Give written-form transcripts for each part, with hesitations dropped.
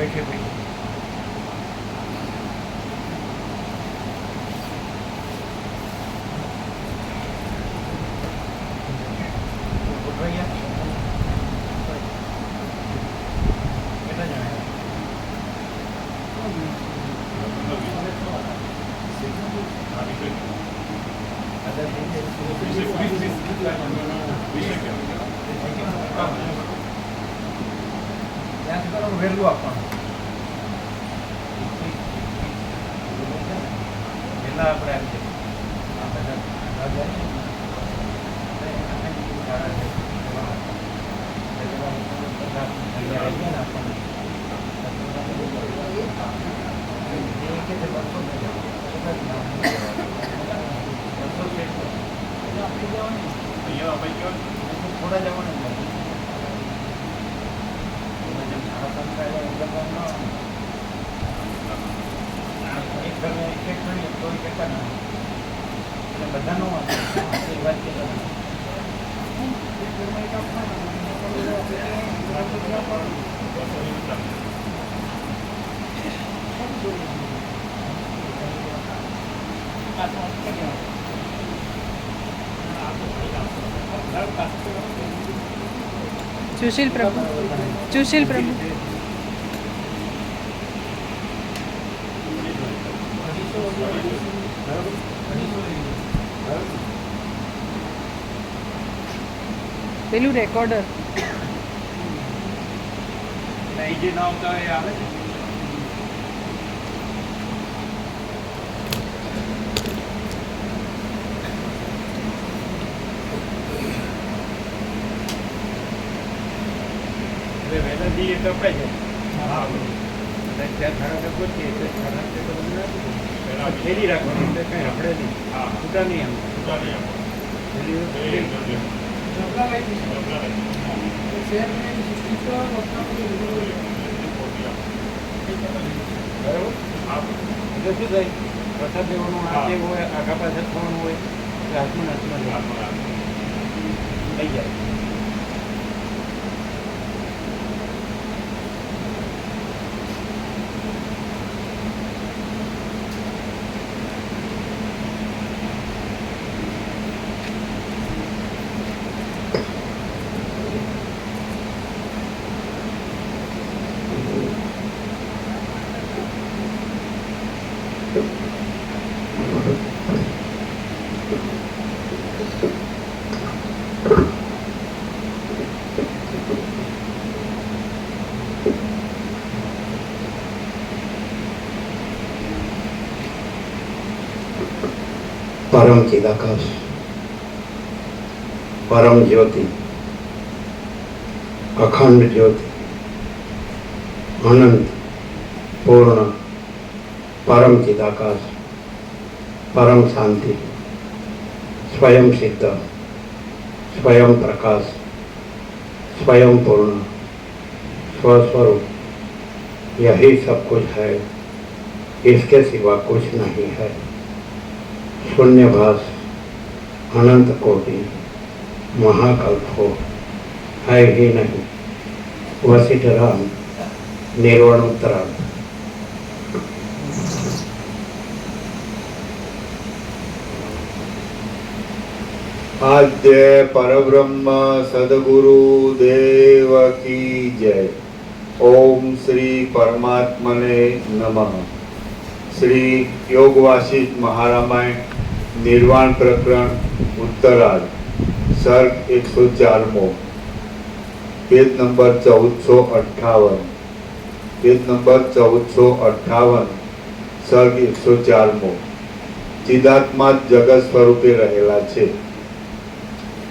बैठे बैठे વેલું આપવાનું પહેલાં આપણે આવી થોડા જવાના બધા નો વાત સુશીલ પ્રભુ સુશીલ પ્રભુ પેલું રેકોર્ડર જે ના આવતા એ આવે છે. વહેલા જઈએ તો અપાય છે. હા ત્યાં ખરા પહોંચીએ એટલે ખરા ફેરી રાખવાની એટલે કંઈ આપણે નહીં છૂટા નહીં એટલે શું થાય પ્રસાદ દેવાનું આ જે હોય આગા પાછળ થવાનું હોય એટલે હાથમાં થઈ જાય. परम चिदाकाश परम ज्योति अखंड ज्योति अनंत पूर्ण परम चिदाकाश परम शांति स्वयं सिद्ध स्वयं प्रकाश स्वयं पूर्ण स्वस्वरूप यही सब कुछ है, इसके सिवा कुछ नहीं है। शून्यभास अनंत कोटि महाकल्प हो है ही नहीं, वशिष्ठ राम निर्वाणोत्तरा। आद्य परब्रह्म सद्गुरु देव की जय। ओम श्री परमात्मने नमः। श्री योग वासिष्ठ महारामायण निर्वाण प्रकरण उत्तरार्ध सर्ग 104 पेज नंबर 1458 पेज नंबर 1458 सर्ग 104 चिदात्मा जगत स्वरूपे रहेला छे।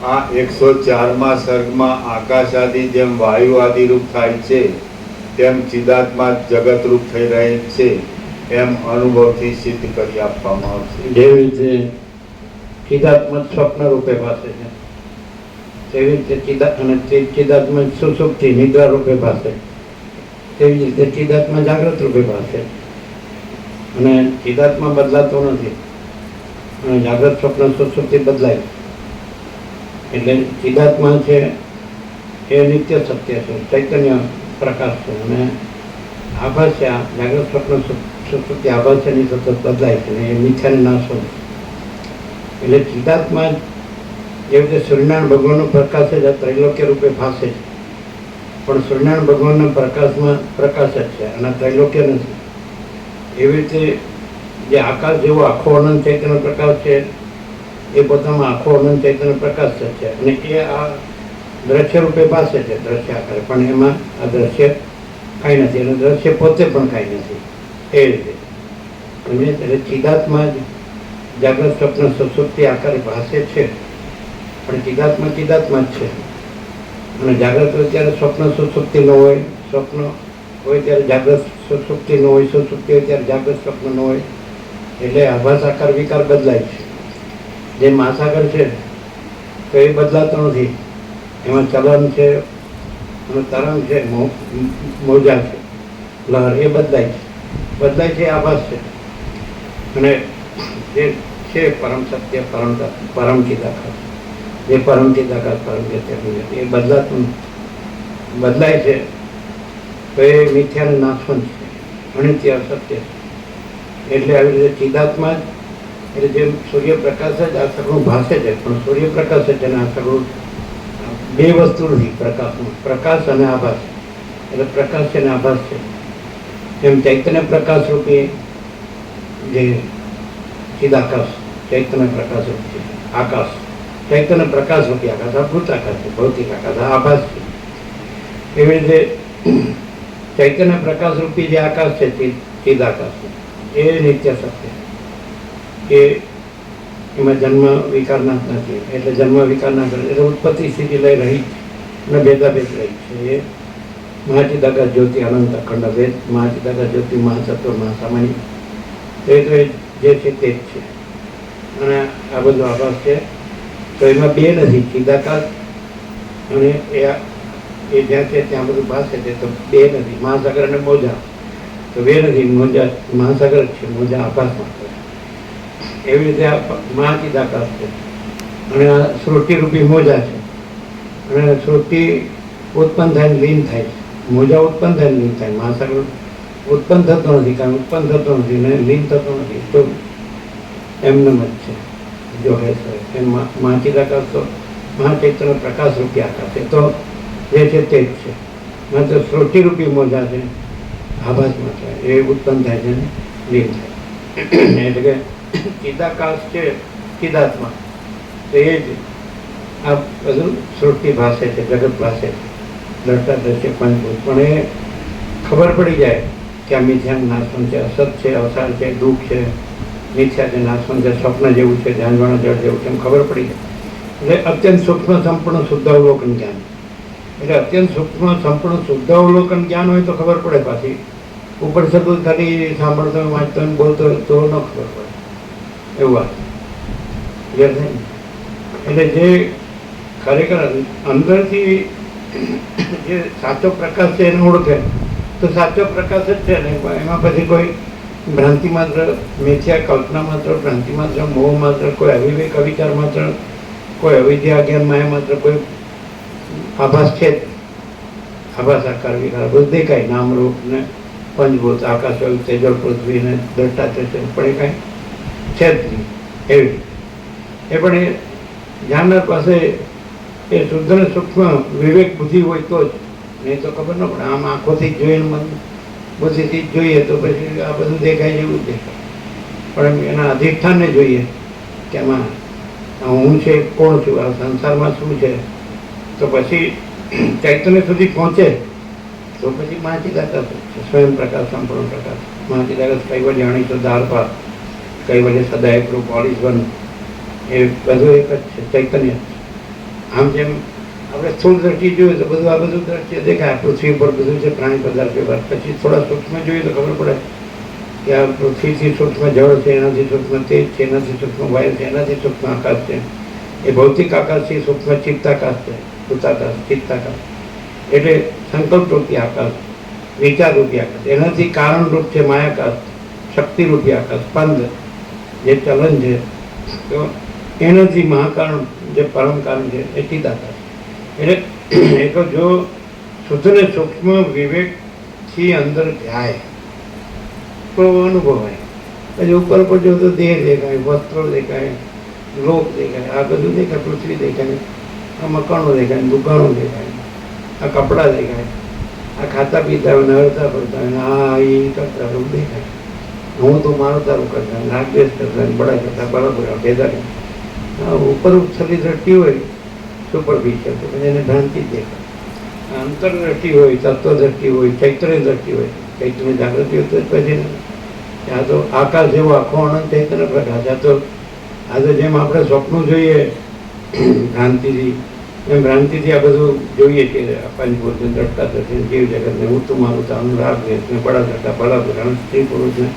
आ 104 सर्गमां आकाश आदि जेम वायु आदि रूप थाय छे तेम चिदात्मा जगत रूप थई रहे छे एम अनुभवथी सिद्ध करी आपवामां आवशे। जेवी रीते चिदात्मा स्वप्न रूपे भासे छे तेवी रीते चिदात्मा सुसुप्ति निद्रा रूपे भासे, तेवी रीते चिदात्मा जागृत रूपे भासे। અને चिदात्मा બદલાતો નથી અને જાગ્રત સ્વપ્ન સુસુપ્તિ બદલાય એટલે चिदात्मा છે એ નિત્ય સત્ય છે, ચૈતન્ય પ્રકાશ છે અને આભાસ છે, આ જાગ્રત સ્વપ્ન સુષુપ્તિ આભાસ છે એની સતત બદલાય છે અને એ મિથ્યાને નાશ હોય. એટલે ચિદાત્મા જેવી રીતે સૂર્યનારાયણ ભગવાનનો પ્રકાશ છે આ ત્રૈલોક્ય રૂપે ભાસે છે, પણ સૂર્યનારાયણ ભગવાનના પ્રકાશમાં પ્રકાશ જ છે અને ત્રૈલોક્ય નથી. એવી રીતે જે આકાશ જેવો આખો અનંત ચૈતન્ય પ્રકાશ છે એ પોતામાં આખો અનંત ચૈતન્ય પ્રકાશ જ છે અને એ આ દ્રશ્ય રૂપે પાસે છે, દ્રશ્ય આકારે, પણ એમાં આ દ્રશ્ય કાંઈ નથી અને દ્રશ્ય પોતે પણ કાંઈ નથી. એ રીતે અને એટલે ચિદાત્મા જ જાગ્રત સ્વપ્ન સુષુપ્તિ આકારે ભાસે છે, પણ ચિદાત્મા ચિદાત્મા જ છે. અને જાગ્રત હોય ત્યારે સ્વપ્ન સુષુપ્તિ ન હોય, સ્વપ્ન હોય ત્યારે જાગ્રત સુષુપ્તિ ન હોય, સુષુપ્તિ હોય ત્યારે જાગ્રત સ્વપ્ન ન હોય. એટલે આભાસ આકાર વિકાર બદલાય છે. જે મહાસાગર છે તો એ બદલાતો નથી, એમાં ચલન છે અને તરંગ છે, મોજા છે, લહર, એ બદલાય છે, આભાસ છે. અને જે છે પરમ સત્ય, પરમ ચિદાકાશ, જે પરમ ચિદાકાશ, પરમ સત્ય એ બદલાતું બદલાય છે તો એ મિથ્યાનું નાશવંત છે, અનિત્ય અસત્ય છે. એટલે આવી રીતે ચિદાત્મા જ એટલે જેમ સૂર્યપ્રકાશ જ આ સગળું ભાસે છે, પણ સૂર્યપ્રકાશ જ અને આ સગળું બે વસ્તુ નથી પ્રકાશમાં, પ્રકાશ અને આભાસ. એટલે પ્રકાશ છે અને આભાસ છે. એમ ચૈતન્ય પ્રકાશ રૂપી જે ચિદાકાશ, ચૈતન્ય પ્રકાશ રૂપી આકાશ, ચૈતન્ય પ્રકાશ રૂપી આકાશ, અભૂત આકાશ છે, ભૌતિક આકાશ, આભાસ છે. એવી રીતે ચૈતન્ય પ્રકાશ રૂપી જે આકાશ છે ચિદાકાશ, એ નિત્ય સત્ય, એ એમાં જન્મ વિકારના નથી. એટલે જન્મ વિકારના કરે એટલે ઉત્પત્તિ સ્થિતિ લઈ રહી અને ભેદાભેદ રહી છે. એ મહાચિદાકાશ જ્યોતિ અનંત અખંડ ભેદ, મહાચિદાકાશ જ્યોતિ મહાસત્વ મહાસામાન્ય, એ તો જે છે તે જ છે. અને આ બધો આભાસ છે. તો એમાં બે નથી, ચિદાકાશ અને એ જ્યાં છે ત્યાં બધું ભાષે છે, તો બે નથી. મહાસાગર અને મોજા તો બે નથી, મોજા મહાસાગર છે, મોજા આકાશમાં છે. એવી રીતે આ મહાચિદાકાશ છે અને આ સૃષ્ટિરૂપી મોજા છે. અને સૃષ્ટિ ઉત્પન્ન થાય લીન થાય છે, મોજા ઉત્પન્ન થાય લીન થાય. મહાસાગર ઉત્પન્ન થતો નથી, કારણ ઉત્પન્ન થતો નથી ને લીન થતો નથી, તો એમનેમ જ છે. જો હે એમ મહાચિદાકાશ તો મહાચૈતન્ય પ્રકાશ રૂપી આકાશ છે, તો જે છે તે જ છે. માત્ર સૃષ્ટિરૂપી મોજા છે, આભાસમાં છે, એ ઉત્પન્ન થાય છે ને લીન થાય. એટલે કે ચિદાકાશ છે, ચિદાત્મા, તો એ જ આ બધું સૃષ્ટિ ભાષે છે, જગત ભાષે છે, દ્રષ્ટા દ્રશ્ય પંચભૂત. પણ એ ખબર પડી જાય કે આ મિથ્યાનું નાશવંત છે, અસત છે, અવસાર છે, દુઃખ છે, મિથ્યા છે, નાશવંત છે, સ્વપ્ન જેવું છે, જાનવાના જળ જેવું છે, એમ ખબર પડી જાય. એટલે અત્યંત સૂક્ષ્મ સંપૂર્ણ શુદ્ધ અવલોકન જ્ઞાન. એટલે અત્યંત સૂક્ષ્મ સંપૂર્ણ શુદ્ધ અવલોકન જ્ઞાન હોય તો ખબર પડે. પાછી ઉપર થતું ખાલી સાંભળતો હોય, વાંચતો હોય, બોલતો હોય તો ન ખબર પડે. એવું વાત ક્લિયર થાય ને. એટલે જે ખરેખર અંદરથી જે સાચો પ્રકાશ છે એને ઓળખે તો સાચો પ્રકાશ જ છે ને. એમાં પછી કોઈ ભ્રાંતિ માત્ર, મિથ્યા કલ્પના માત્ર, ભ્રાંતિ માત્ર, મોહ માત્ર, કોઈ અવિવેક અવિચાર માત્ર, કોઈ અવિદ્યા જ્ઞાન માયા માત્ર, કોઈ આભાસ છે જ. આભાસ આકાર વિકાર બધું દેખાય, નામરૂપ ને પંચભૂત, આકાશ વાયુ તેજલ પૃથ્વી ને દ્રષ્ટા છે, પણ એ કાંઈ છે જ નહીં. એવી એ પણ એ જાણનાર પાસે એ શુદ્ધ ને સૂક્ષ્મ વિવેક બુદ્ધિ હોય તો જ, નહીં તો ખબર ન પડે. આમ આંખોથી જોઈએ, મન બુદ્ધિથી જ જોઈએ તો પછી આ બધું દેખાય જેવું જ દેખાય. પણ એના અધિષ્ઠાનને જોઈએ કે એમાં હું છે, કોણ છું, આ સંસારમાં શું છે, તો પછી ચૈતન્ય સુધી પહોંચે તો પછી મહાચિદાકાશ છે, સ્વયં પ્રકાશ, સંપૂર્ણ પ્રકાશ. મહાચિદાકાશ કૈવલ્ય અણીસો ધારપાર, કૈવલ્ય સદા એકરૂપ, ઓલ ઇઝ વન, એ બધું એક જ છે, ચૈતન્ય. આમ જેમ આપણે સ્થૂળ દ્રષ્ટિ જોઈએ તો બધું આ બધું દ્રષ્ટિ દેખાય, પૃથ્વી પર બધું છે, પ્રાણી પદાર્થ વ્યવહાર. પછી થોડા સૂક્ષ્મ જોઈએ તો ખબર પડે કે આ પૃથ્વીથી સૂક્ષ્મ જળ છે, એનાથી સૂક્ષ્મ તેજ છે, એનાથી સૂક્ષ્મ વાયુ છે, એનાથી સૂક્ષ્મ આકાશ છે. એ ભૌતિક આકાશથી સૂક્ષ્મ ચિત્તાકાશ છે, ભૂતાકાશ, ચિત્તાકાશ. એટલે સંકલ્પરૂપી આકાશ, વિચારરૂપી આકાશ. એનાથી કારણરૂપ છે માયાકાશ, શક્તિરૂપી આકાશ, સ્પંદ જે ચલન છે. તો એનાથી મહાકારણ જે પરમ કારણ છે એ ચિદાકાશ. એટલે એ તો જો શુદ્ધ ને સૂક્ષ્મ વિવેક પછી અંદર જાય તો અનુભવાય. પછી ઉપર ઉપર જો તો દેહ દેખાય, વસ્ત્રો દેખાય, લોક દેખાય, આ બધું દેખાય, પૃથ્વી દેખાય, આ મકાનો દેખાય, દુકાનો દેખાય, આ કપડાં દેખાય, આ ખાતા પીતા હોય, નરતા ફરતા હોય, આ એ કરતા હોય દેખાય. હું તો મારું તારું કરતા, નાગદેશ કરતા, બડા કરતા, બરાબર ભેદા ઉપર છેલ્લી દ્રષ્ટિ હોય સુપરફિશિયલ, તો પછી એને ભ્રાંતિ જ દેખાય. અંતર દ્રષ્ટિ હોય, તત્વ દ્રષ્ટિ હોય, ચૈતન્ય દ્રષ્ટિ હોય, ચૈતન્ય જાગૃતિ હોય તો જ પછી આ તો આકાશ જેવો આખો અનંત ચૈતન્ય પ્રકાશ. આ તો જેમ આપણે સ્વપ્ન જોઈએ ભ્રાંતિથી, એમ ભ્રાંતિથી આ બધું જોઈએ કે પંચભૂતને દ્રષ્ટા દર્શન, જીવ જગતને, હું તું મારું તો અનુરાગ દેશને, બળા દ્રષ્ટા બળા પુરાણ, સ્ત્રી પુરુષને,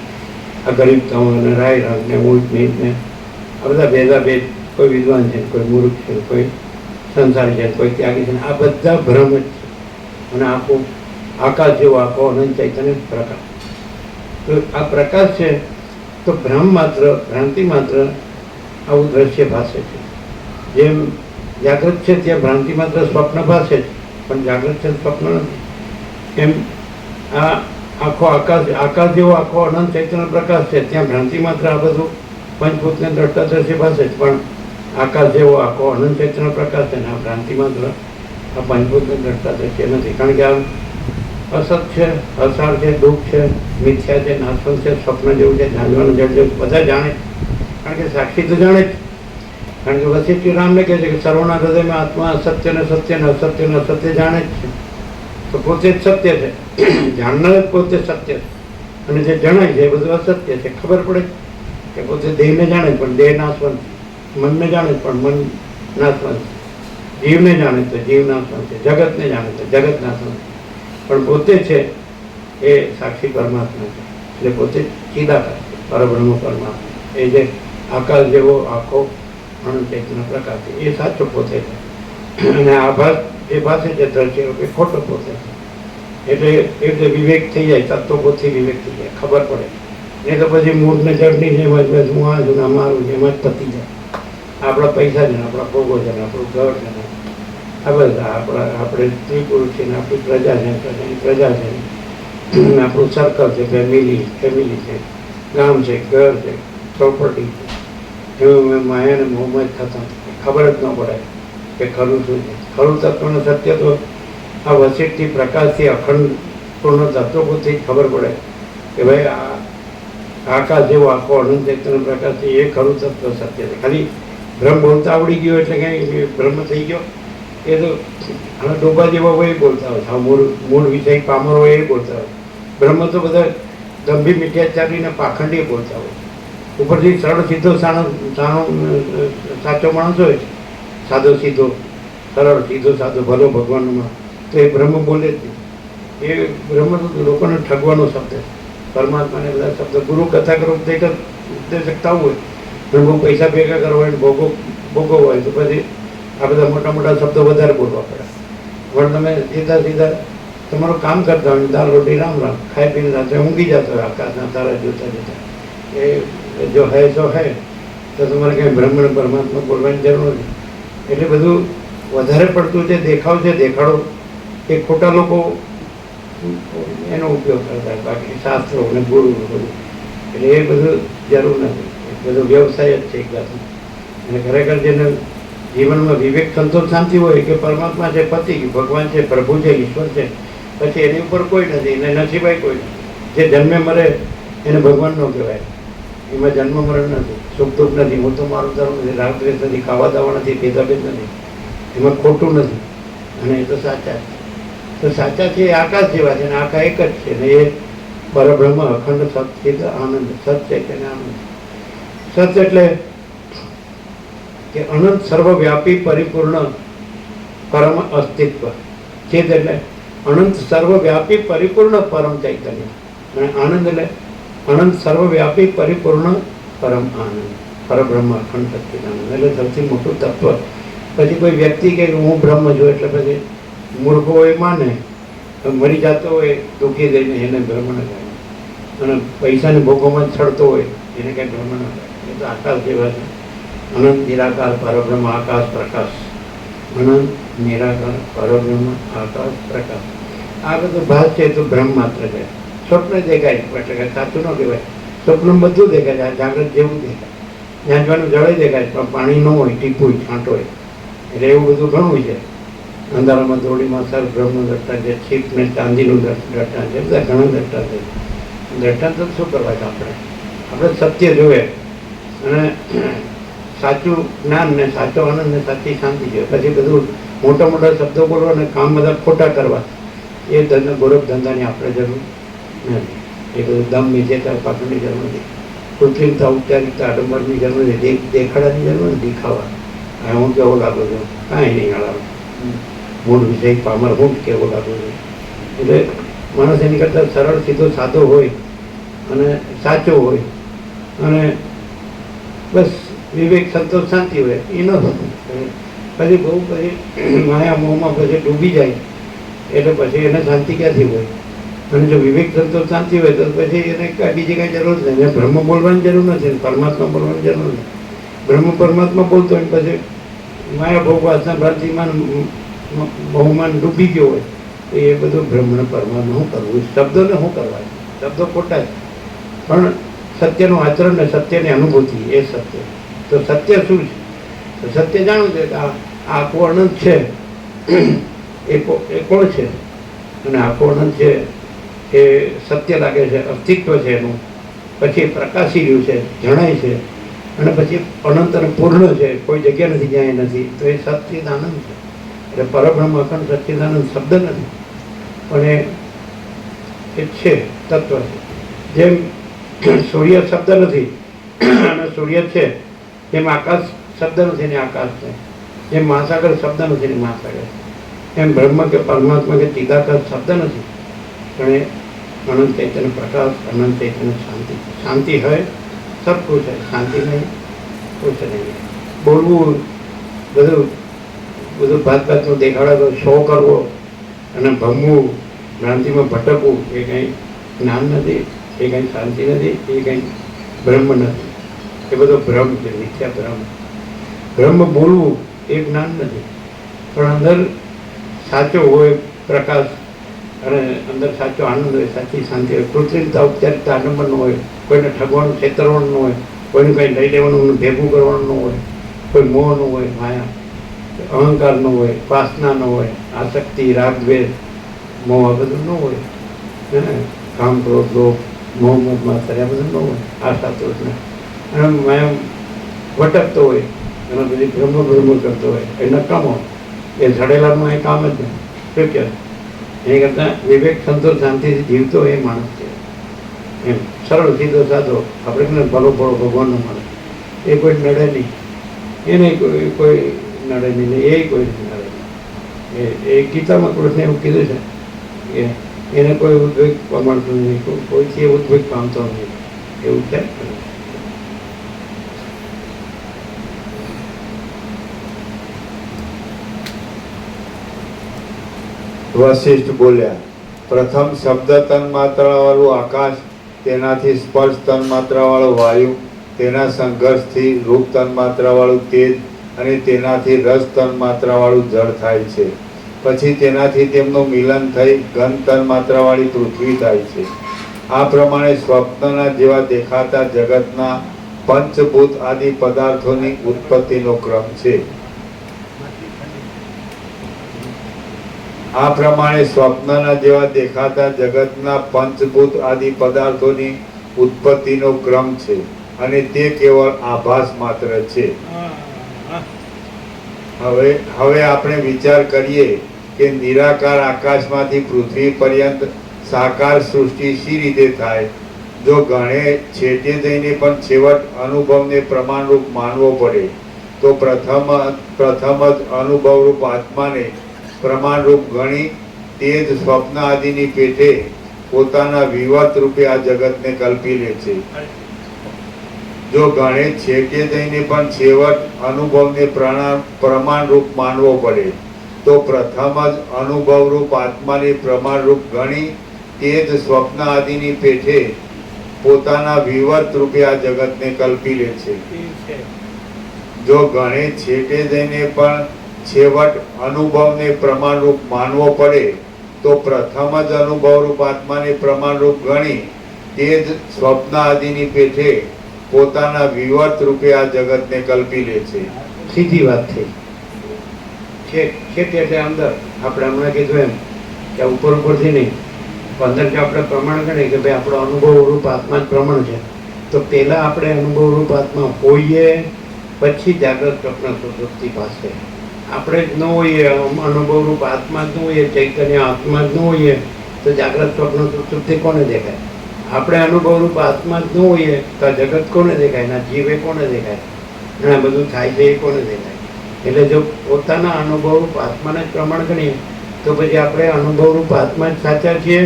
આ ગરીબ તવને, રાય રાગને, ઊંચ નીચને, આ બધા ભેદાભેદ, કોઈ વિદ્વાન છે, કોઈ મૂર્ખ છે, કોઈ સંસારી છે, કોઈ ત્યાગી છે, આ બધા ભ્રમ જ છે. અને આખું આકાશ જેવો આખો અનંત ચૈતન્ય પ્રકાશ. તો આ પ્રકાશ છે તો ભ્રમ માત્ર, ભ્રાંતિ માત્ર આવું દ્રશ્ય ભાસે છે. જેમ જાગૃત છે ત્યાં ભ્રાંતિ માત્ર સ્વપ્ન ભાસે છે, પણ જાગૃત છે સ્વપ્ન નથી. એમ આ આખો આકાશ જેવો આખો અનંત ચૈતન્ય પ્રકાશ છે, ત્યાં ભ્રાંતિ માત્ર આ બધું પંચભૂતને દ્રષ્ટા દ્રશ્ય ભાસે છે, પણ આકાશ જેવો આખો અનંત ચૈતન્ય પ્રકાશ છે ને આ ભ્રાંતિ માત્ર આ પંચભૂતને દ્રષ્ટા દ્રશ્ય નથી. કારણ કે આ અસત છે, અસાર છે, દુઃખ છે, મિથ્યા છે, નાશવંત છે, સ્વપ્ન જેવું છે, જાણવાનું જડ જેવું બધા જાણે. કારણ કે સાક્ષી તો જાણે જ. કારણ કે વશિષ્ઠ રામને કહે છે કે સર્વના હૃદયમાં આત્મા અસત્યને સત્યને, અસત્યને અસત્ય જાણે જ છે. તો પોતે જ સત્ય છે, જાણનાર જ પોતે સત્ય છે, અને જે જણાય છે એ બધું અસત્ય છે. ખબર પડે કે પોતે દેહને જાણે પણ દેહ નાશવંત, મનને જાણે પણ મન નાશવંત, જીવને જાણે તો જીવ નાશવંત છે, જગતને જાણે તો જગત નાશવંત, પણ પોતે છે એ સાક્ષી પરમાત્મા છે. એટલે પોતે ચિદાકાર છે, પરબ્રહ્મ પરમાત્મા. એ જે આકાશ જેવો આખો અનંત ચૈતન્ય પ્રકાશ છે એ સાચો પોતે છે. અને આભાસ એ પાસે જે દ્રશ્ય રૂપે ખોટો પોતે છે. એટલે એ રીતે વિવેક થઈ જાય, તત્વબોધથી વિવેક થઈ જાય, ખબર પડે. નહીં તો પછી મૂળને જડની જેમ જ બસ હું આ છું ને મારું છે એમ જ પતી જાય. આપણા પૈસા છે ને, આપણા ભોગો છે ને, આપણું ઘર છે ને, આ બધા આપણે સ્ત્રી પુરુષ છે ને, આપણી પ્રજા છે, પ્રજાની પ્રજા છે, આપણું સર્કલ છે, ફેમિલી છે, ગામ છે, ઘર છે, પ્રોપર્ટી છે, એવું મેં માયાને મોહમ્મદ થતા ખબર જ ન પડે કે ખરું શું છે. ખરું તત્વનું સત્ય તો આ વશિષ્ઠથી પ્રકાશથી અખંડ પૂર્ણ તત્વબોધથી ખબર પડે કે ભાઈ આ આકાશ જેવો આખો અનંત ચૈતન્ય પ્રકાશ છે એ ખરું તત્વ સત્ય છે. ખાલી બ્રહ્મ બોલતા આવડી ગયો એટલે કંઈ બ્રહ્મ થઈ ગયો એ તો ઘણા ડોબા જેવા હોય એ બોલતા હોય, આ મૂળ વિષય પામર હોય એ બોલતા હોય. બ્રહ્મ તો બધા ગંભીર મીઠિયાચારીને પાખંડી બોલતા હોય. ઉપરથી સરળ સીધો સાચો માણસ હોય, સાદો સીધો સરળ સીધો સાદો ભલો ભગવાનમાં, તો એ બ્રહ્મ બોલે જ નહીં. એ બ્રહ્મ તો લોકોને ઠગવાનો શબ્દ છે. પરમાત્માને બધા શબ્દ ગુરુ કથા કરો ઉપદેશકતા હોય અને બહુ પૈસા ભેગા કરવા હોય, ભોગવો હોય તો પછી આ બધા મોટા મોટા શબ્દો વધારે બોલવા પડે. પણ તમે સીધા તમારું કામ કરતા હોય, દાળ રોટી રામ રામ ખાઈ પીને રાત્રે ઊંઘી જતો હોય આકાશના તારા જોતા એ જો હે તો હે, તો તમારે કંઈ બ્રહ્મણ પરમાત્મા બોલવાની જરૂર નથી. એટલે બધું વધારે પડતું છે દેખાવ છે, દેખાડો એ ખોટા લોકો એનો ઉપયોગ કરતા હોય, બાકી શાસ્ત્રો અને ગુરુ બધું. એટલે એ બધું જરૂર નથી, એ બધો વ્યવસાય જ છે એક જાતનો. અને ખરેખર જેને જીવનમાં વિવેક સંતોષ શાંતિ હોય કે પરમાત્મા છે, પતિ ભગવાન છે, પ્રભુ છે, ઈશ્વર છે, પછી એની ઉપર કોઈ નથી, એને નસીબાઈ કોઈ નથી. જે જન્મે મરે એને ભગવાન નો કહેવાય. એમાં જન્મ મરણ નથી, સુખ દુઃખ નથી, હું તો મારું ધર્મ નથી, રાગ દ્વેષ નથી, ખાવા દાવા નથી, ભેદાભેદ નથી, એમાં ખોટું નથી. અને એ તો સાચા છે. તો સાચા છે એ આકાશ જેવા છે, અને આકાશ એક જ છે ને એ પરબ્રહ્મ અખંડ સત આનંદ. સત છે કે આનંદ. સત એટલે કે અનંત સર્વવ્યાપી પરિપૂર્ણ પરમ અસ્તિત્વ. ચેત એટલે અનંત સર્વવ્યાપી પરિપૂર્ણ પરમ ચૈતન્ય. અને આનંદ એટલે અનંત સર્વવ્યાપી પરિપૂર્ણ પરમ આનંદ, પરબ્રહ્મ અખંડ સચ્ચિદાનંદ. એટલે સૌથી મોટું તત્વ. પછી કોઈ વ્યક્તિ કે હું બ્રહ્મ છું એટલે પછી મૂર્ખો હોય માને, મરી જતો હોય દુઃખી થઈને એને બ્રહ્મ ન કહે, અને પૈસાની ભોગોમાં છડતો હોય એને કંઈ બ્રહ્મ ન કહે. એ તો આકાશ જેવા છે. અનંત નિરાકાર પરબ્રહ્મ આકાશ પ્રકાશ. અનંત નિરાકાર પરબ્રહ્મ આકાશ પ્રકાશ. આ બધું ભાસ છે એ તો ભ્રમ માત્ર છે. સ્વપ્ન દેખાય એટલે કે સાચું ન કહેવાય. સ્વપ્ન બધું દેખાય છે, આ જાગૃત જેવું દેખાય. જાંજવાનું જળે દેખાય પણ પાણી ન હોય, ટીપું છાંટો હોય, એટલે એવું બધું ઘણું છે. અંધારામાં દોડીમાં સર બ્રહ્મનું દ્રષ્ટાંત છે, છીપ ને ચાંદીનું દ્રષ્ટાંત છે, બધા ઘણા દ્રષ્ટાંત છે. દ્રષ્ટાંત તો શું કરવા છે આપણે સત્ય જોવે અને સાચું જ્ઞાન ને સાચો આનંદ ને સાચી શાંતિ જોઈએ. પછી બધું મોટા મોટા શબ્દો બોલવા અને કામ બધા ખોટા કરવા, એ ધંધા ગોરખ ધંધાની આપણે જરૂર નથી. એ બધું દમ વિજેતા પાછળની જરૂર નથી. કૃત્રિમતા, ઔપચારિકતા, આડંબરની જરૂર નથી. દેખાડાની જરૂર નથી, દેખાવા. હા, હું કેવો લાગુ છું, કાંઈ નહીં હળાવ. મૂળ વિષય પામર હું કેવો લાગુ છું. એટલે માણસ એની કરતાં સરળ, સીધો, સાદો હોય અને સાચો હોય અને બસ વિવેક, સંતોષ, શાંતિ હોય, એ ન થતું. પછી બહુ પછી માયા મોહમાં પછી ડૂબી જાય એટલે પછી એને શાંતિ ક્યાંથી હોય? અને જો વિવેક, સંતોષ, શાંતિ હોય તો પછી એને બીજી કાંઈ જરૂર નથી. એને બ્રહ્મ બોલવાની જરૂર નથી, પરમાત્મા બોલવાની જરૂર નથી. બ્રહ્મ પરમાત્મા બોલતો હોય પછી માયા ભોગ વાસના ભ્રાંતિમાન બહુમાન ડૂબી ગયો હોય તો એ બધું બ્રહ્મને પરમાત્મા શું કરવું? શબ્દોને શું કરવા? શબ્દો ખોટા છે, પણ સત્યનું આચરણ ને સત્યની અનુભૂતિ એ સત્ય. તો સત્ય શું છે? તો સત્ય જાણવું છે કે આ આખું અનંત છે એ કોણ છે? અને આખું અનંત છે એ સત્ય લાગે છે, અસ્તિત્વ છે એનું. પછી પ્રકાશી રહ્યું છે, જણાય છે, અને પછી અનંત અને પૂર્ણ છે, કોઈ જગ્યા નથી જ્યાં એ નથી. તો એ સચ્ચિદાનંદ છે. એટલે પરબ્રહ્મ અખંડ સચ્ચિદાનંદ શબ્દ નથી, પણ એ છે, તત્વ છે. જેમ સૂર્ય શબ્દ નથી અને સૂર્ય છે, જેમ આકાશ શબ્દ નથી ને આકાશ છે, જેમ મહાસાગર શબ્દ નથી ને મહાસાગર છે, એમ બ્રહ્મ કે પરમાત્મા કે ચિદાકાશ શબ્દ નથી, પણ એ અનંત ચૈતન્ય પ્રકાશ, અનંત ચૈતન્ય શાંતિ. શાંતિ હોય સબ કુછ है, શાંતિ નહીં કુછ નહીં. બોલવું બધું બધું ભાતનું દેખાડો, શો કરવો અને ભમવું, ભ્રાંતિમાં ભટકવું, એ કંઈ જ્ઞાન નથી, એ કંઈ શાંતિ નથી, એ કંઈ બ્રહ્મ નથી. એ બધો ભ્રમ છે, મિથ્યા ભ્રમ. બ્રહ્મ બોલવું એ જ્ઞાન નથી, પણ અંદર સાચો હોય પ્રકાશ અને અંદર સાચો આનંદ હોય, સાચી શાંતિ હોય. કૃત્રિમતા, ઔપચારિકતા, આડંબર ન હોય, કોઈને ઠગવાનું, છેતરવાનું ન હોય, કોઈનું કંઈ લઈ લેવાનું, ભેગું કરવાનું ન હોય, કોઈ મોહ ન હોય, માયા અહંકાર ન હોય, વાસના ન હોય, આસક્તિ, રાગ, દ્વેષ, મોહ આ બધું ન હોય. કામ, ક્રોધ, લોભ, મોહ, મત, આ બધું ન હોય. આશા, તૃષ્ણા અને માયા ભટકતો હોય અને બધી બ્રહ્મ કરતો હોય, એ નકામો, એ ઝડેલામાં એ કામ જ નહીં. શું કહે? એ કરતાં વિવેક, સંતોષ, શાંતિથી જીવતો એ માણસ છે. એમ સરળ, સીધો, સાદો. આપણે કહે ભલો ભલો ભગવાનનો માણસ, એ કોઈ નડે નહીં, એને કોઈ નડે નહીં, એ કોઈ નડે નહીં. એ ગીતામાં કૃષ્ણે એવું કીધું છે કે એને કોઈ ઉદ્વેગ પામતું નહીં, કોઈથી ઉદ્વેગ પામતો નહીં. એવું છે. વશિષ્ઠ બોલ્યા, પ્રથમ શબ્દ તન્માત્રા વાળું આકાશ, તેનાથી સ્પર્શ તન્માત્રા વાળો વાયુ, તેના સંઘર્ષથી રૂપ તન્માત્રા વાળું તેજ અને તેનાથી રસ તન્માત્રા વાળું જળ થાય છે. પછી તેનાથી તેમનું મિલન થઈ ઘન તન્માત્રા વાળી પૃથ્વી થાય છે. આ પ્રમાણે સ્વપ્નના જેવા દેખાતા જગતના પંચભૂત આદિ પદાર્થોની ઉત્પત્તિનો ક્રમ છે. આ પ્રમાણે સ્વપ્નના જેવા દેખાતા જગતના પંચભૂત આદિ પદાર્થોની ઉત્પત્તિનો ક્રમ છે અને તે કેવળ આભાસ માત્ર છે. હવે આપણે વિચાર કરીએ કે નિરાકાર આકાશમાંથી પૃથ્વી પર્યંત સાકાર સૃષ્ટિ શી રીતે થાય. જો ગણે છેટે જઈને પણ છેવટ અનુભવને પ્રમાણરૂપ માનવો પડે તો પ્રથમ જ અનુભવરૂપ આત્માને પ્રમાણરૂપ ગણી તે જ સ્વપ્ન આદિની પેટે પોતાના વિવત રૂપે આ જગતને કલ્પી લે છે. જો ગણે છેટે જઈને પણ છેવટ અનુભવને પ્રમાણરૂપ માનવો પડે તો પ્રથમ જ અનુભવરૂપ આત્માને પ્રમાણરૂપ ગણી તે જ સ્વપ્ન આદિની પેઠે પોતાના વિવત રૂપે આ જગતને કલ્પી લે છે. જો ગણે છેટે જઈને પણ છેવટ અનુભવને પ્રમાણરૂપ માનવો પડે તો પ્રથમ જ અનુભવરૂપ આત્માને પ્રમાણરૂપ ગણી તે જ સ્વપ્ન આદિની પેઠે પોતાના વિવર્ત રૂપે આ જગતને કલ્પી લે છે. સીધી વાત થઈ છે એટલે અંદર આપણે હમણાં કીધું એમ કે ઉપરથી નહીં, અંદર જો આપણે પ્રમાણ ગણીએ કે ભાઈ આપણો અનુભવ રૂપ આત્મા જ પ્રમાણ છે, તો પહેલા આપણે અનુભવ રૂપ આત્મા હોઈએ પછી જાગ્રત સ્વપ્ન સુષુપ્તિ પાસે. આપણે જ ન હોઈએ, અનુભવ રૂપ આત્મા જ ન હોઈએ, ચૈતન્ય આત્મા જ ન હોઈએ, તો જાગ્રત સ્વપ્ન સુષુપ્તિ કોને દેખાય? આપણે અનુભવ રૂપ આત્મા જ ન હોઈએ તો જગત કોને દેખાય? ના જીવે કોને દેખાય? અને બધું થાય છે એ કોને દેખાય? એટલે જો પોતાના અનુભવ રૂપ આત્માને જ પ્રમાણ ગણીએ તો પછી આપણે અનુભવ રૂપ આત્મા જ સાચા છીએ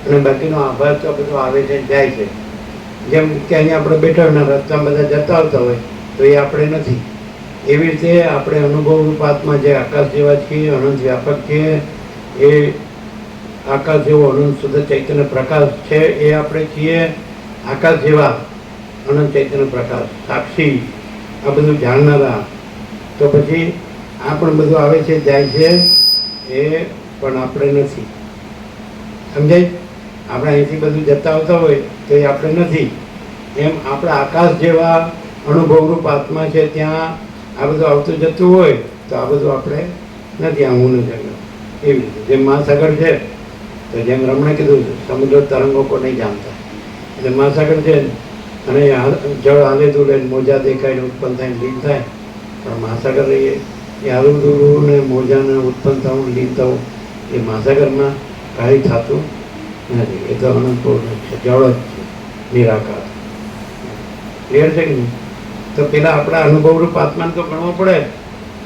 અને બાકીનો આભાર તો બધો આવે છે જાય છે. જેમ કે અહીંયા આપણે બેઠા હોય ને રસ્તામાં બધા જતા આવતા હોય તો એ આપણે નથી. એવી રીતે આપણે અનુભવ રૂપ આત્મા જે આકાશ જેવા છીએ, અનંત વ્યાપક છીએ, એ આકાશ જેવો અનંત શુદ્ધ ચૈતન્ય પ્રકાશ છે એ આપણે છીએ. આકાશ જેવા અનંત ચૈતન્ય પ્રકાશ સાક્ષી, આ બધું જાણનારા. તો પછી આ પણ બધું આવે છે જાય છે એ પણ આપણે નથી. સમજાય? આપણે અહીંથી બધું જતા આવતા હોય તો એ આપણે નથી. એમ આપણા આકાશ જેવા અનુભવરૂપ આત્મા છે, ત્યાં આ બધું આવતું જતું હોય તો આ બધું આપણે નથી. આ હું નથી. એવી રીતે જેમ મહાસાગર છે, તો જેમ રમણે કીધું સમુદ્ર તરંગો કોઈ નહીં જાણતા, એટલે મહાસાગર છે અને જળ હાલે દૂર મોજા દેખાય ને ઉત્પન્ન થાય લીન થાય, પણ મહાસાગર રહીએ એ હાલું દૂરું ને મોજાને ઉત્પન્ન થવું લીન થવું એ મહાસાગરમાં કાંઈ થતું નથી. એ તો અનંતપૂર્ણ છે, જળ જ છે, નિરાકાર. ક્લિયર છે કે નહીં? તો પેલા આપણા અનુભવરૂપ આત્માને તો ગણવો પડે.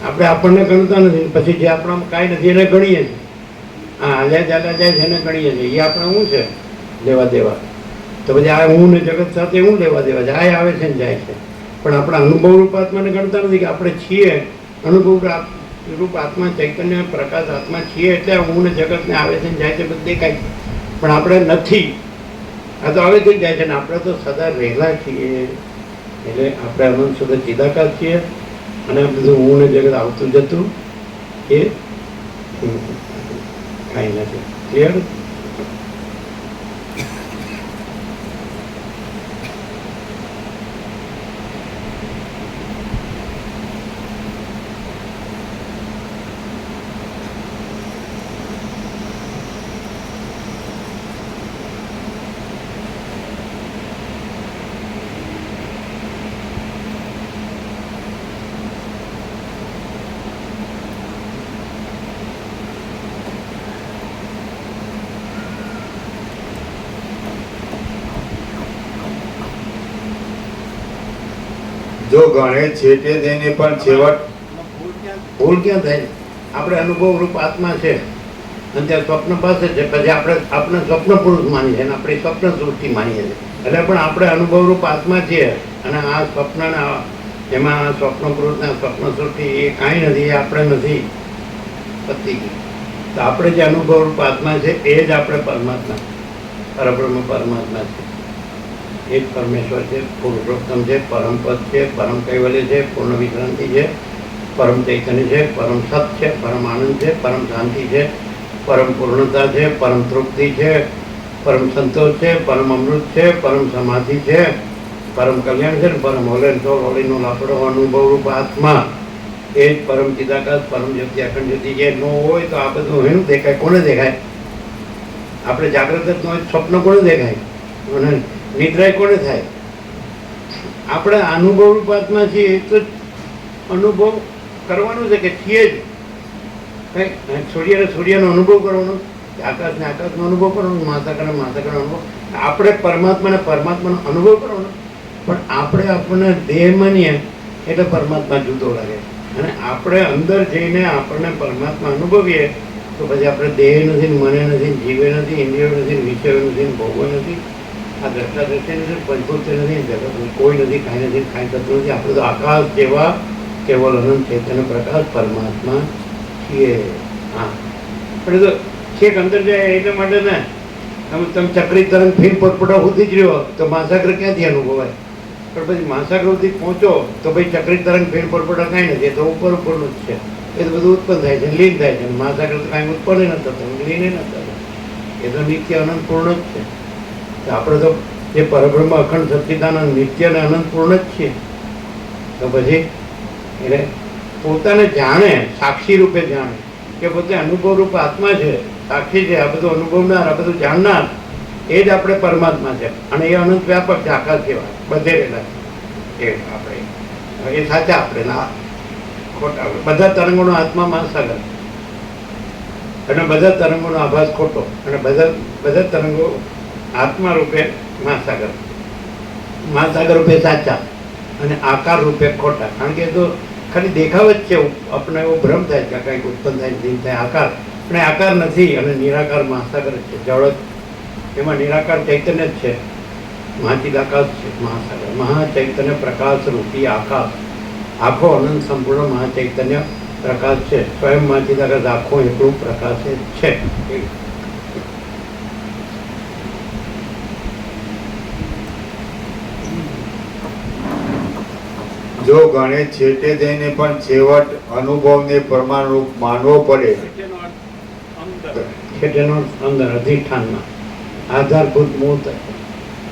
આપણે આપણને ગણતા નથી, પછી જે આપણામાં કાંઈ નથી એને ગણીએ છીએ. હા હાલ્યા ચાલ્યા જાય છે એને ગણીએ છીએ. એ આપણે શું છે લેવા દેવા? તો પછી આ હું ને જગત સાથે હું લેવા દેવા? જાય આવે છે ને જાય છે, પણ આપણા અનુભવ રૂપ આત્માને ગણતા નથી કે આપણે છીએ અનુભવ રૂપ આત્મા, ચૈતન્ય પ્રકાશ આત્મા છીએ, એટલે હું ને જગતને આવે છે ને જાય છે બધું દેખાય છે, પણ આપણે નથી. આ તો આવે છે જાય છે ને આપણે તો સદા રહેલા છીએ. એટલે આપણે અનંત સુધી ચિદાકાશ છીએ અને બધું હું ને જગત આવતું જતું એ કાંઈ નથી. ક્લિયર? જો ગણે છેટે જઈને પણ છેવટ ભૂલ ક્યાં થાય? આપણે અનુભવ રૂપ આત્મા છે અને ત્યાં સ્વપ્ન પાસે છે, પછી આપણે સ્વપ્ન પુરુષ માનીએ છીએ અને આપણી સ્વપ્ન સૃષ્ટિ માનીએ છીએ. એટલે પણ આપણે અનુભવ રૂપ આત્મા છીએ અને આ સ્વપ્નના એમાં સ્વપ્ન પુરુષના સ્વપ્ન સૃષ્ટિ એ કાંઈ નથી, એ આપણે નથી. પતી ગયું. તો આપણે જે અનુભવ રૂપ આત્મા છે એ જ આપણે પરમાત્મા, પરબ્રહ્મ પરમાત્મા છે. એ જ પરમેશ્વર છે, પુરુષોત્તમ છે, પરમ પદ છે, પરમ કૈવલ્ય છે, પૂર્ણ વિશ્રાંતિ છે, પરમ ચૈતન્ય છે, પરમ સત છે, પરમ આનંદ છે, પરમ શાંતિ છે, પરમ પૂર્ણતા છે, પરમ તૃપ્તિ છે, પરમ સંતોષ છે, પરમ અમૃત છે, પરમ સમાધિ છે, પરમ કલ્યાણ છે ને પરમ હોલેન સોલ હોલીનો લાકડો અનુભવ રૂપ આત્મા એ જ પરમ ચિદાકાશ, પરમ જ્યોતિ, અખંડ જ્યોતિ. જે ન હોય તો આ બધું એનું દેખાય. કોને દેખાય? આપણે જાગ્રત જ ન હોય, સ્વપ્ન કોને દેખાય અને નિદ્રા કોને થાય? આપણે અનુભવ રૂપ આત્મા છીએ એ તો અનુભવ કરવાનું છે કે છીએ જ. કંઈક સૂર્યનો અનુભવ કરવાનો, આકાશને આકાશનો અનુભવ કરવાનો, મહાસાગરનો અનુભવ. આપણે પરમાત્માનો અનુભવ કરવાનો, પણ આપણે આપણને દેહ માનીએ એટલે પરમાત્મા જુદો લાગે. અને આપણે અંદર જઈને આપણને પરમાત્મા અનુભવીએ તો પછી આપણે દેહ નથી, મને નથી, જીવે નથી, ઇન્દ્રિયો નથી, વિષયો નથી, ભોગવો નથી, આ દ્રષ્ટા દ્રષ્ટિ નથી, પંચભૂત નથી, જગત કોઈ નથી, કાંઈ નથી, કાંઈ થતું નથી. આપણે તો આકાશ જેવા કેવલ અનંત ચૈતન્ય પ્રકાશ પરમાત્મા છીએ. હા, આપણે તો છેક અંદર જાય એટલા માટે ને તમે ચક્રી તરંગ ફીર પોતપોટા સુધી જ રહ્યો તો મહાસાગર ક્યાંથી અનુભવાય? પણ પછી મહાસાગર સુધી પહોંચો તો ભાઈ ચક્રી તરંગ ફીર પોતપોટા કાંઈ નથી, તો ઉપરનું જ છે. એ તો બધું ઉત્પન્ન થાય છે, લીન થાય છે. મહાસાગર તો કાંઈ ઉત્પન્ન નથી થતું, લીન નથી થતું. એ તો નિત્ય અનંત પૂર્ણ જ છે. તો આપણે તો જે પરબ્રહ્મ અખંડ સચ્ચિદાનંદ નિત્ય અને અનંત પૂર્ણ જ છીએ. તો પછી એટલે પોતાને જાણે, સાક્ષી રૂપે જાણે કે પોતે અનુભવ રૂપ આત્મા છે, સાક્ષી છે, આ બધું અનુભવનાર, આ બધું જાણનાર, એ જ આપણે પરમાત્મા છે. અને એ અનંત વ્યાપક છે, આકાશ જેવા બધે રહેલા છે. એ આપણે એ સાચા, આપણે ના ખોટા. બધા તરંગોનો આત્મા મહાસાગર અને બધા તરંગોનો આભાસ ખોટો, અને બધા તરંગો આત્મા રૂપે મહાસાગર, મહાસાગર રૂપે સાચા અને આકાર રૂપે ખોટા. કારણ કે એ તો ખાલી દેખાવ જ છે. આપણે એવો ભ્રમ થાય કે કંઈક ઉત્પન્ન થાય, દિન થાય, આકાર, પણ આકાર નથી. અને નિરાકાર મહાસાગર જ છે, જળ જ. એમાં નિરાકાર ચૈતન્ય જ છે, મહાચિદાકાશ છે મહાસાગર. મહાચૈતન્ય પ્રકાશ રૂપી આકાશ, આખો અનંત સંપૂર્ણ મહાચૈતન્ય પ્રકાશ છે. સ્વયં મહાચિદાકાશ આખો એટલું પ્રકાશ છે. જો ગણે છેટે જઈને પણ છેવટ અનુભવને પ્રમાણરૂપ માનવો પડે, તેનો અર્થ અંદર. છેટેનો અંદર અધિષ્ઠાનમાં આધારભૂત મૂળ.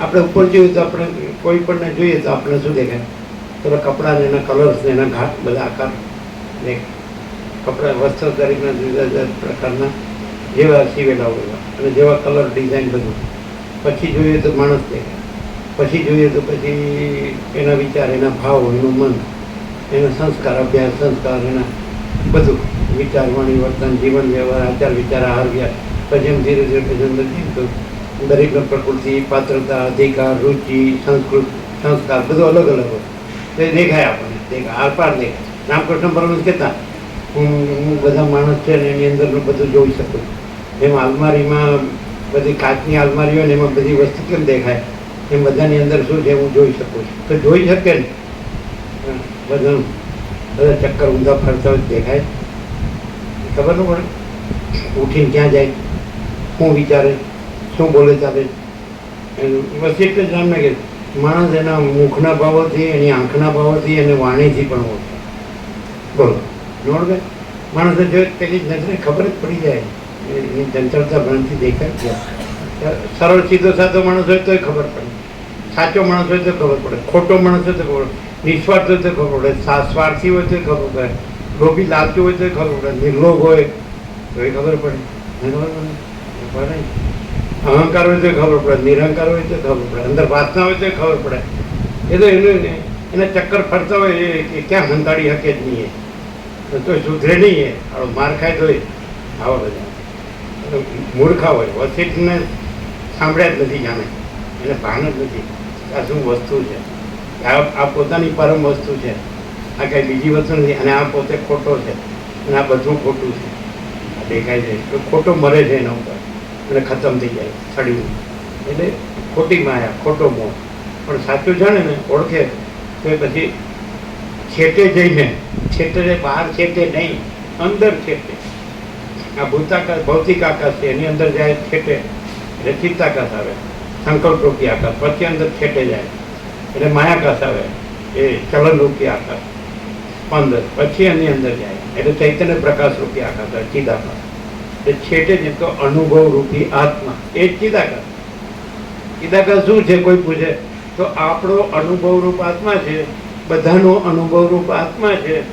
આપણે ઉપર જોઈએ તો આપણે કોઈ પણને જોઈએ તો આપણે શું દેખાય? તો કપડાં ને એના કલર્સ ને એના ઘાટ બધા આકાર દેખ, કપડાં વસ્ત્ર દરેકના જુદા જુદા પ્રકારના જેવા સીવેલા હોય અને જેવા કલર ડિઝાઇન બધું. પછી જોઈએ તો માણસ દેખાય, પછી જોઈએ તો પછી એના વિચાર, એના ભાવ, એનું મન, એના સંસ્કાર, અભ્યાસ સંસ્કાર, એના બધું વિચાર, વાણી, વર્તન, જીવન વ્યવહાર, આચાર વિચાર, આહાર વિહાર. પછી એમ ધીરે ધીરે પછી અંદર જઈએ તો દરેકનો પ્રકૃતિ, પાત્રતા, અધિકાર, રુચિ, સંસ્કૃત, સંસ્કાર બધું અલગ અલગ હોય. તો એ દેખાય આપણને, દેખાય, આરપાર દેખાય. રામકૃષ્ણ પરમહંસ કહેતા, હું બધા માણસ છે ને એની અંદરનું બધું જોઈ શકું. એમાં અલમારીમાં બધી કાચની અલમારી હોય ને એમાં બધી વસ્તુ કેમ દેખાય, એમ બધાની અંદર શું છે હું જોઈ શકું છું. તો જોઈ શકે ને બધા ચક્કર ઊંધા ફરતા હોય દેખાય, ખબર ન પડે. ઉઠીને ક્યાં જાય, શું વિચારે, શું બોલે ચાલે, બસ એટલે જ રામને કે માણસ એના મુખના ભાવોથી, એની આંખના ભાવોથી અને વાણીથી પણ ઓળખે. બોલો ન ઓળખે? માણસને જો પેલી નજરે ખબર જ પડી જાય, એની ચંચળતા ભણથી દેખાય ગયા. સરળ સીધો સાધો માણસ હોય તોય ખબર પડે, સાચો માણસ હોય તો ખબર પડે, ખોટો માણસ હોય તો ખબર પડે, નિસ્વાર્થ હોય તો ખબર પડે, સ્વાર્થી હોય તો ખબર પડે, લોભી લાલચુ હોય તો ખબર પડે, નિર્લોભ હોય તો એ ખબર પડે. ખબર પડે, અહંકાર હોય તો ખબર પડે, નિરહંકાર હોય તો ખબર પડે, અંદર વાસના હોય તો ખબર પડે. એ તો એનું એના ચક્કર ફરતા હોય એ ક્યાં હંતાડી શકે જ નહીં. એ તો સુધરે નહીં. એ માર ખાય તો આવા બધા મૂર્ખા હોય, વસીઠને સાંભળ્યા જ નથી, જાણે એને ભાન જ નથી આ શું વસ્તુ છે. આ પોતાની પરમ વસ્તુ છે, આ કાંઈ બીજી વસ્તુ નથી. અને આ પોતે ખોટો છે અને આ બધું ખોટું છે. આ દેખાય છે તો ખોટો મરે છે એના ઉપર અને ખતમ થઈ જાય, સડ્યું. એટલે ખોટી માયા, ખોટો મોહ. પણ સાચું જાણે ને, ઓળખે તો એ પછી છેટે જઈને, છેટે બહાર છેટે નહીં, અંદર છેટે. આ ભૂતાકાશ, ભૌતિક આકાશ છે, એની અંદર જાય છેટે એટલે ચિત્તાકાશ આવે, સંકલ્પ રૂપી આકાશ. પછી અંદર છેટે જાય એટલે માયાકાશ આવે, એ ચલન રૂપી આકાશ અંદર. પછી એની અંદર જાય એટલે ચૈતન્ય પ્રકાશ રૂપી આકાશ આવે, ચિદાકાશ. એટલે છેટે જ તો અનુભવ રૂપી આત્મા, એ જ ચિદાકાશ. ચિદાકાશ શું છે કોઈ પૂછે તો આપણો અનુભવ રૂપ આત્મા છે, બધાનો અનુભવ રૂપ આત્મા છે,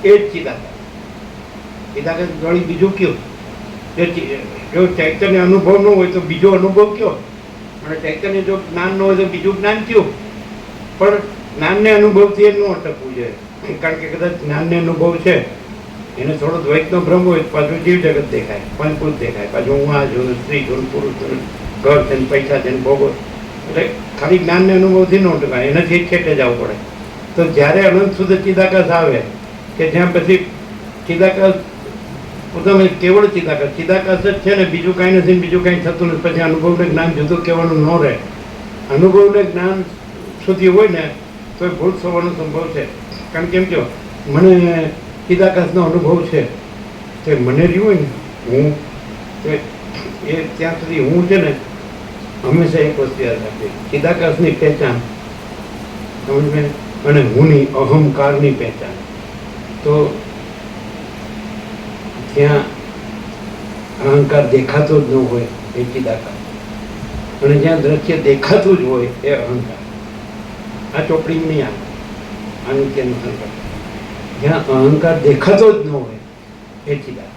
એ જ ચિદાકાશ. ચિદાકાશ વળી બીજું કયું? જો ચૈતન્ય અનુભવ ન હોય તો બીજો અનુભવ કયો? અને ચૈતન્ય જો જ્ઞાન ન હોય તો બીજું જ્ઞાન કયું? પણ જ્ઞાનને અનુભવથી એ ન અટકવું જોઈએ. કારણ કે કદાચ જ્ઞાનને અનુભવ છે, એને થોડો દ્વૈતનો ભ્રમ હોય, પાછું જીવ જગત દેખાય, પંચભૂત દેખાય, પાછું હું આ છું, સ્ત્રી છું, પુરુષ છું, ઘર છે, પૈસા છે, ભોગો. એટલે ખાલી જ્ઞાનને અનુભવથી ન અટકાય, એનાથી છેટે જવું પડે. તો જ્યારે અનંત શુદ્ધ ચિદાકાશ આવે કે જ્યાં પછી ચિદાકાશ પોતાનો કેવળ ચિદાકાશ, ચિદાકાશ જ છે ને, બીજું કાંઈ નથી, બીજું કાંઈ થતું નથી. પછી અનુભવને જ્ઞાન જુદું કહેવાનું ન રહે. અનુભવને જ્ઞાન સુધી હોય ને તો એ ભૂલ થવાનો સંભવ છે. કારણ કે એમ કહો મને ચિદાકાશનો અનુભવ છે, તો મને રહ્યું હોય ને હું, તો એ ત્યાં સુધી હું છે ને હંમેશા એક વસ્તુ યાદ રાખીએ, ચિદાકાશની પહેચાન સમજ અને હુંની અહંકારની પહેચાન. તો ત્યાં અહંકાર દેખાતો જ ન હોય એ ચિદાકાર. અને જ્યાં દ્રશ્ય દેખાતું જ હોય એ અહંકાર. આ ચોપડી નહીં આવે આનું કે જ્યાં અહંકાર દેખાતો જ ન હોય એ ચિદાકાર.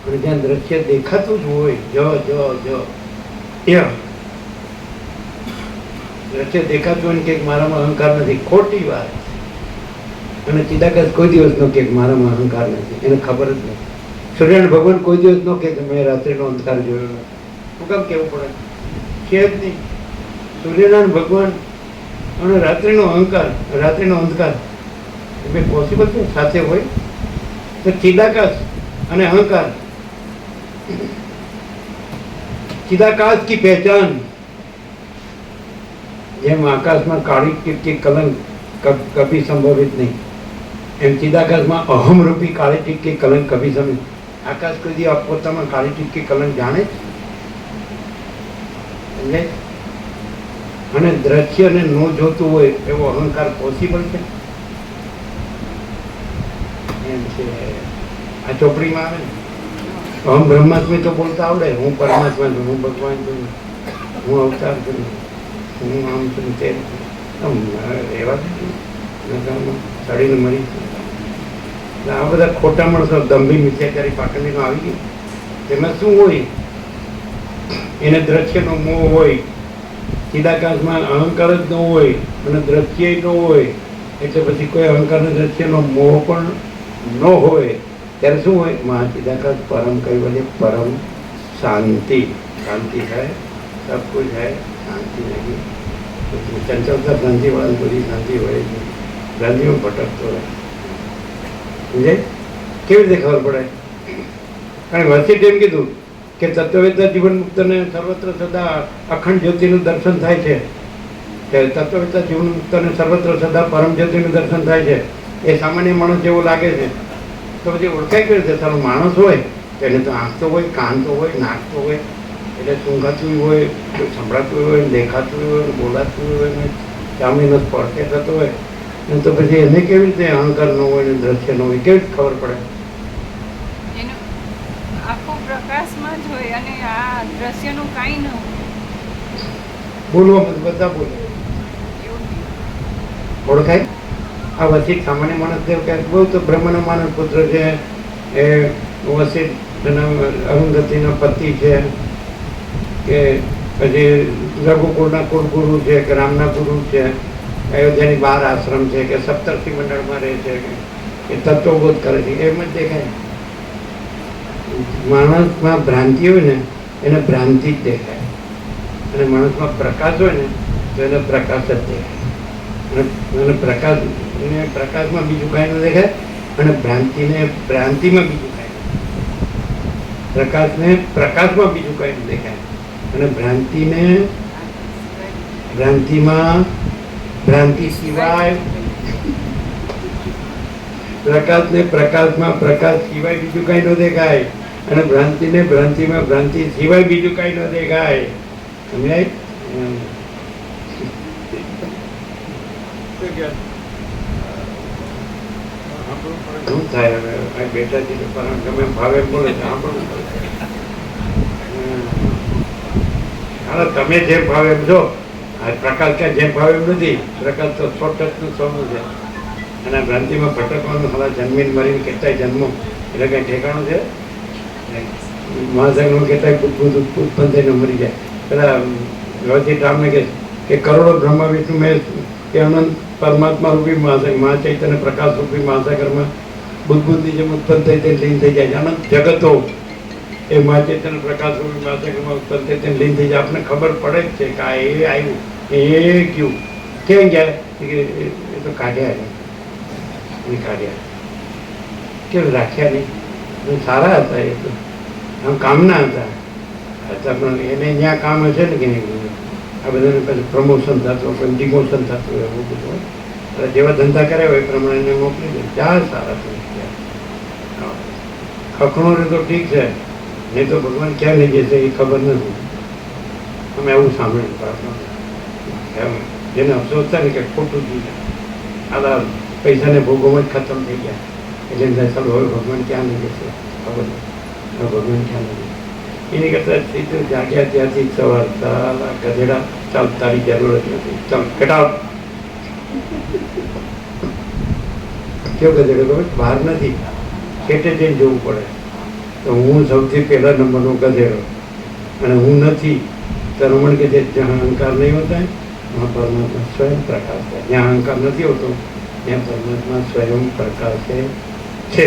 અને જ્યાં દ્રશ્ય દેખાતું જ હોય એ દ્રશ્ય દેખાતું હોય ને કે મારામાં અહંકાર નથી, ખોટી વાત. અને ચિદાકાશ કોઈ દિવસ નો કે મારામાં અહંકાર નથી, એને ખબર જ નથી. સૂર્યનારાયણ ભગવાન કોઈ દિવસ નો કે મેં રાત્રિનો અંધકાર જોયો નથી. શું કામ કેવું પડે? છે જ નહીં. સૂર્યનારાયણ ભગવાન અને રાત્રિનો અંધકાર એ પોસિબલ છે સાથે હોય? તો ચિદાકાશ અને અહંકાર, चिदाकाश की पहचान જેમ આકાશમાં કાળી ટીપકી કલંક કભી સંભવિત નહીં, એમ ચિદાકાશમાં અહમ રૂપી કાળી ટીપકી કલંક કભી સંભવિત. આકાશ કોઈ દી પોતામાં કાળી ટીપકી કલંક જાણે છે? અને દ્રશ્યને ન જોતું હોય એવો અહંકાર પોસિબલ છે? એમ છે આ ચોપડીમાં આવે ને, અહમ બ્રહ્માસ્મી તો બોલતા આવડે, હું પરમાત્મા છું, હું ભગવાન છું, હું અવતાર છું, હું આમ છું તે એવા સડીને મરી છું. આ બધા ખોટા માણસો દંભી મિથ્યાચારી પાટણનો આવી ગયું. તેમાં શું હોય? એને દ્રશ્યનો મોહ હોય. ચિદાકાશમાં અહંકાર જ ન હોય અને દ્રશ્ય ન હોય, એટલે પછી કોઈ અહંકાર ને દ્રશ્યનો મોહ પણ ન હોય. ત્યારે શું હોય? મહાચિદાકાશ પરમ કૈવલ્ય, પરમ શાંતિ. શાંતિ થાય, સબ કુછ है, શાંતિ નહીં. ચંચલતા શાંતિ વાળા બધી શાંતિ હોય છે, ગાંધીમાં ભટકતો રહે. સમજે? કેવી રીતે ખબર પડે? કારણ વસીટ એમ કીધું કે તત્વવેદા જીવન મુક્તને સર્વત્ર સદા અખંડ જ્યોતિનું દર્શન થાય છે. તત્વવેદા જીવન મુક્તને સર્વત્ર સદા પરમ જ્યોતિનું દર્શન થાય છે. એ સામાન્ય માણસ જેવો લાગે છે, તો પછી ઓળખાય કેવી રીતે? સારો માણસ હોય એને તો આંખ તો હોય, કાન તો હોય, નાક તો હોય, એટલે સૂંઘાતું હોય, સંભળાતું હોય, દેખાતું હોય, બોલાતું હોય, ચામડીનો સ્પર્શ થતો હોય, તો પછી એને કેવી રીતે અહંકાર ન હોય ને દ્રશ્ય ન હોય? કેવી રીતે ખબર પડે? એનું આખું પ્રકાશમાં જ હોય અને આ દ્રશ્યનું કાંઈ ન હોય. બોલવા બધા બોલે, ઓળખાય? આ વસિત સામાન્ય માણસ દેવ કે બહુ તો બ્રહ્મના માનસ પુત્ર છે, એ વસિત અરુંધતીનો પતિ છે, કે પછી રઘુકુળના કુળગુરુ છે, કે રામના ગુરુ છે, અયોધ્યાની 12 આશ્રમ છે, કે સપ્તર્ષિ મંડળમાં રહે છે, કે તત્વબોધ કરે છે, એમ જ દેખાય. માણસમાં ભ્રાંતિ હોય ને એને ભ્રાંતિ જ દેખાય, અને માણસમાં પ્રકાશ હોય ને તો એને પ્રકાશ જ દેખાય. અને પ્રકાશમાં બીજું કાંઈ ન દેખાય, અને ભ્રાંતિને ભ્રાંતિમાં બીજું કાંઈ ન દેખાય. પ્રકાશને પ્રકાશમાં બીજું કાંઈ ન દેખાય, અને ભ્રાંતિમાં ભ્રાંતિ સિવાય, પ્રકાશને પ્રકાશમાં પ્રકાશ સિવાય બીજું કાંઈ ન દેખાય, અને ભ્રાંતિને ભ્રાંતિમાં ભ્રાંતિ સિવાય બીજું કાંઈ ન દેખાય. સમજાય? શું થાય હવે? બેટા છે ગમે ભાવે બોલે સાંભળવું પડે. તમે જેમ ભાવે એમ જો. આ પ્રકાશ ક્યાં જેમ ભાવે એમ નથી. પ્રકાશ તો શોર્ટકટનું સોનું છે, અને ભ્રાંતિમાં ભટકવાનું હવા જન્મીને મરીને કેટલાય જન્મો, એટલે કઈ ઠેકાણું છે? મહાસાગરમાં કેટલાય ઉત્પન્ન થઈને મરી જાય. પેલા વ્યવસ્થિત રામને કે કરોડો બ્રહ્મા વિષ્ણુ મેં કે અનંત પરમાત્મા રૂપી મહાસાગર, મહાચૈતન્ય પ્રકાશ રૂપી મહાસાગરમાં બુદ્ધબુદ્ધિ જેમ ઉત્પન્ન થઈ તે લીન થઈ જાય. અનંત જગતો એ મહાચૈતન્ય પ્રકાશ રૂપી મહાસાગરમાં ઉત્પન્ન થઈ તે લીન થઈ જાય. આપણને ખબર પડે જ છે કે આ એ આવ્યું, એ ક્યું કેમ ગયા? એ તો કાઢ્યા નહીં, કાઢ્યા કેમ રાખ્યા નહીં? સારા હતા, એ તો આમ કામના હતા. પણ એને જ્યાં કામ હશે ને કે આ બધાને પછી પ્રમોશન થતું હોય, ડિમોશન થતું હોય, એવું બધું હોય. એટલે જેવા ધંધા કર્યા હોય એ પ્રમાણે એને મોકલી દે. ત્યાં સારા થઈ ગયા. ખખણો રે તો ઠીક છે, નહીં તો ભગવાન ક્યાં લઈ જશે એ ખબર નથી. અમે એવું સાંભળ્યું. જેને અફસોસ થાય ને કે ખોટું થઈ જાય, આ પૈસાને ભોગવમાં જ ખતમ થઈ ગયા, એટલે ચાલો હવે ભગવાન ક્યાં લઈ જશે ખબર નથી. આ ભગવાન ખ્યાલ નથી. એની કરતાં સીધું જાગ્યા ત્યાંથી સવાર સાલા ગધેડા ચાલ, તારી જરૂર જ નથી, ચાલ ઘટાવ. કેવો ગધેડો ખબર? બહાર નથી, છેટે જઈને જવું પડે. તો હું સૌથી પહેલા નંબરનો ગધેડો અને હું નથી. તો રમણ કે જે જ્યાં અહંકાર નહીં હોતા વहाँ પરમાત્મા સ્વયં પ્રકાશ છે. જ્યાં અહંકાર નથી હોતો ત્યાં પરમાત્મા સ્વયં પ્રકાશ છે.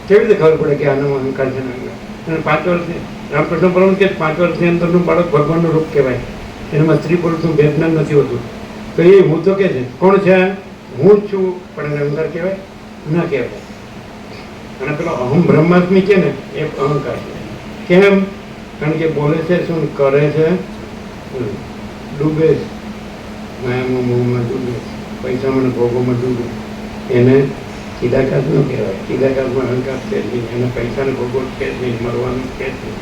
કેવી રીતે ખબર પડે કે આનામાં અહંકાર છે ને અહંકાર? અને 5 વર્ષથી રામકૃષ્ણ પરમહંસ કે 5 વર્ષની અંદરનું બાળક ભગવાનનું રૂપ કહેવાય. એનામાં સ્ત્રી પુરુષનું ભેદજ્ઞાન નથી હોતું. તો એ હું તો કે છે કોણ છે? હું જ છું, પણ એને અહંકાર કહેવાય ના કહેવાય. અને પેલો અહમ બ્રહ્માસ્મિ છે ને એ અહંકાર છે. કેમ? કારણ કે બોલે છે શું, કરે છે ડૂબે, માયામાં મોહમાં ડૂબે, પૈસામાં ભોગોમાં ડૂબે. એને ચિદાકાશ ન કહેવાય. ચિદાકાશમાં અહંકાર છે જ નહીં, એને પૈસાને ભોગો છે જ નહીં, મરવાનું છે જ નહીં,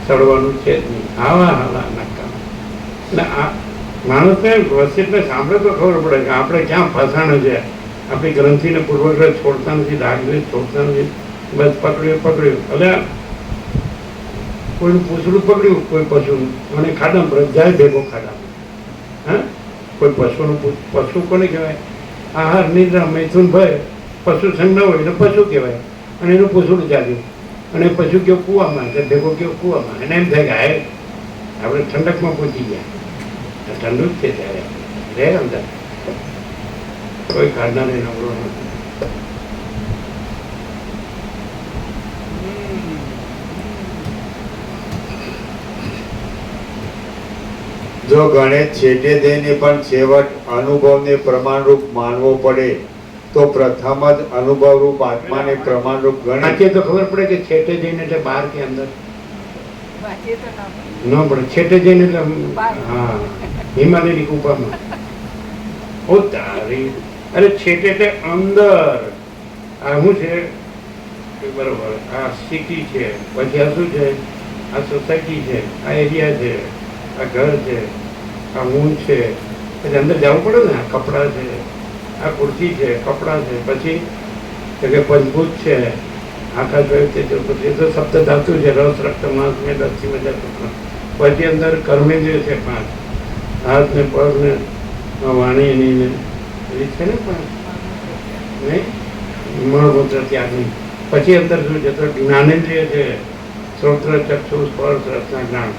સડવાનું છે જ નહીં. આવા હાલા નકામ. એટલે આ માણસને વસિતને સાંભળે તો ખબર પડે કે આપણે ક્યાં ફસાણ છે. આપણી ગ્રંથિને પૂર્વગ્રહ છોડતા નથી, રાગદ્વેષ છોડતા નથી, બસ પકડ્યું. એટલે કોઈનું પૂછડું પકડ્યું, કોઈ પશુનું, અને ખાડામાં પર જાય ભેગો ખાડામાં. હા, કોઈ પશુનું પશુ કોને કહેવાય? આહાર નિદ્રા મૈથુન ભય પશુ સંગ ન હોય એટલે પશુ કહેવાય. અને એનું પૂછડું ચાલ્યું, અને પશુ કયો કૂવામાં, એટલે ભેગો કયો કૂવામાં. એને એમ થાય કે હાય આપણે ઠંડકમાં પહોંચી ગયા. ઠંડુ જ છે ત્યારે રે અંદર, કોઈ કાઢનારે નવરો નથી. જો ગણેશ છેટે જઈને પણ છેવટ અનુભવને પ્રમાણરૂપ માનવો પડે તો પ્રથમ જ અનુભવરૂપ આત્માને પ્રમાણરૂપ ગણે. વાંચીએ તો ખબર પડે કે છેટે જઈને એટલે બહાર કે અંદર વાંચીએ તો ના પડે. ન પડે. છેટે જઈને એટલે બહાર. હા, હિમાલયની ગુફામાં. ઓ તારી, અરે છેટે એટલે અંદર. આ શું છે? બરોબર, આ સિટી છે, પછી આ શું છે? આ સોસાયટી છે, આ એરિયા છે, આ ઘર છે, આ હું છે. પછી અંદર જવું પડે ને. આ કપડાં છે, આ ખુરશી છે, કપડાં છે, પછી કે પંચભૂત છે, આકાશ વાયુ છે, પછી એ તો સપ્ત ધાતુ છે, રસ રક્ત માંસ મેં દક્ષી મજા. પછી અંદર કર્મેન્દ્રિય છે 5, હાથ ને પગ ને વાણી ની ને એ છે ને 5 નહીં, મળમૂત્ર ત્યાગની. પછી અંદર શું છે? તો જ્ઞાનેન્દ્રિય છે, શ્રોત્ર ચક્ષુ સ્પર્શ રસના જ્ઞાન,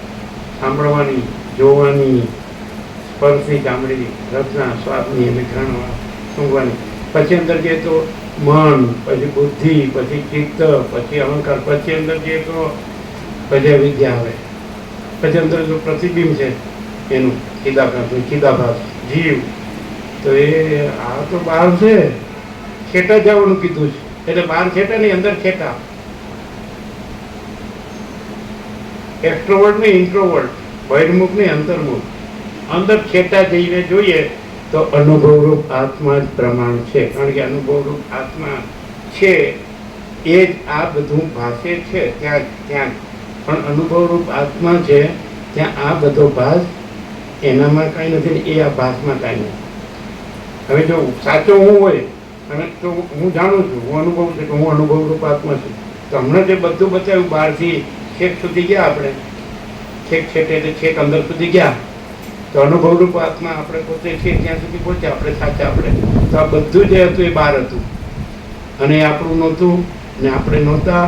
સાંભળવાની, જોવાની, સ્પર્શની ચામડી, રસના સ્વાદની અને ઘ્રાણ સૂંઘવાની. પછી અંદર જઈએ તો મન, પછી બુદ્ધિ, પછી ચિત્ત, પછી અહંકાર, પછી અંદર જઈએ તો પછી વિદ્યા આવે. પછી અંદર જો પ્રતિબિંબ છે એનું ચિદાભાસ જીવ, તો એ આ તો બહાર છે. છેટા જવાનું કીધું છે એટલે બહાર છેટા નહીં, અંદર છેટા. એક્સ્ટ્રોવર્ટ નહીં, ઇન્ટ્રોવર્ટ, બહિર્મુખ નહીં, અંતર્મુખ. અંદર છેટા જઈને જોઈએ તો અનુભવરૂપ આત્મા જ પ્રમાણ છે. કારણ કે અનુભવરૂપ આત્મા છે એ જ આ બધું ભાષે છે ત્યાં જ. પણ અનુભવરૂપ આત્મા છે ત્યાં આ બધો ભાસ એનામાં કાંઈ નથી, એ આ ભાસમાં કાંઈ નથી. હવે જો સાચો હું હોય અને તો હું જાણું છું, હું અનુભવ છું કે હું અનુભવરૂપ આત્મા છું. તો હમણાં જે બધું બતાવ્યું બહારથી છેક સુધી ગયા આપણે, છેક છેટે એટલે છેક અંદર સુધી ગયા, તો અનુભવરૂપ આત્મા આપણે પોતે છે ત્યાં સુધી પહોંચ્યા આપણે સાચા. આપણે તો આ બધું જે હતું એ બહાર હતું, અને એ આપણું નહોતું, ને આપણે નહોતા,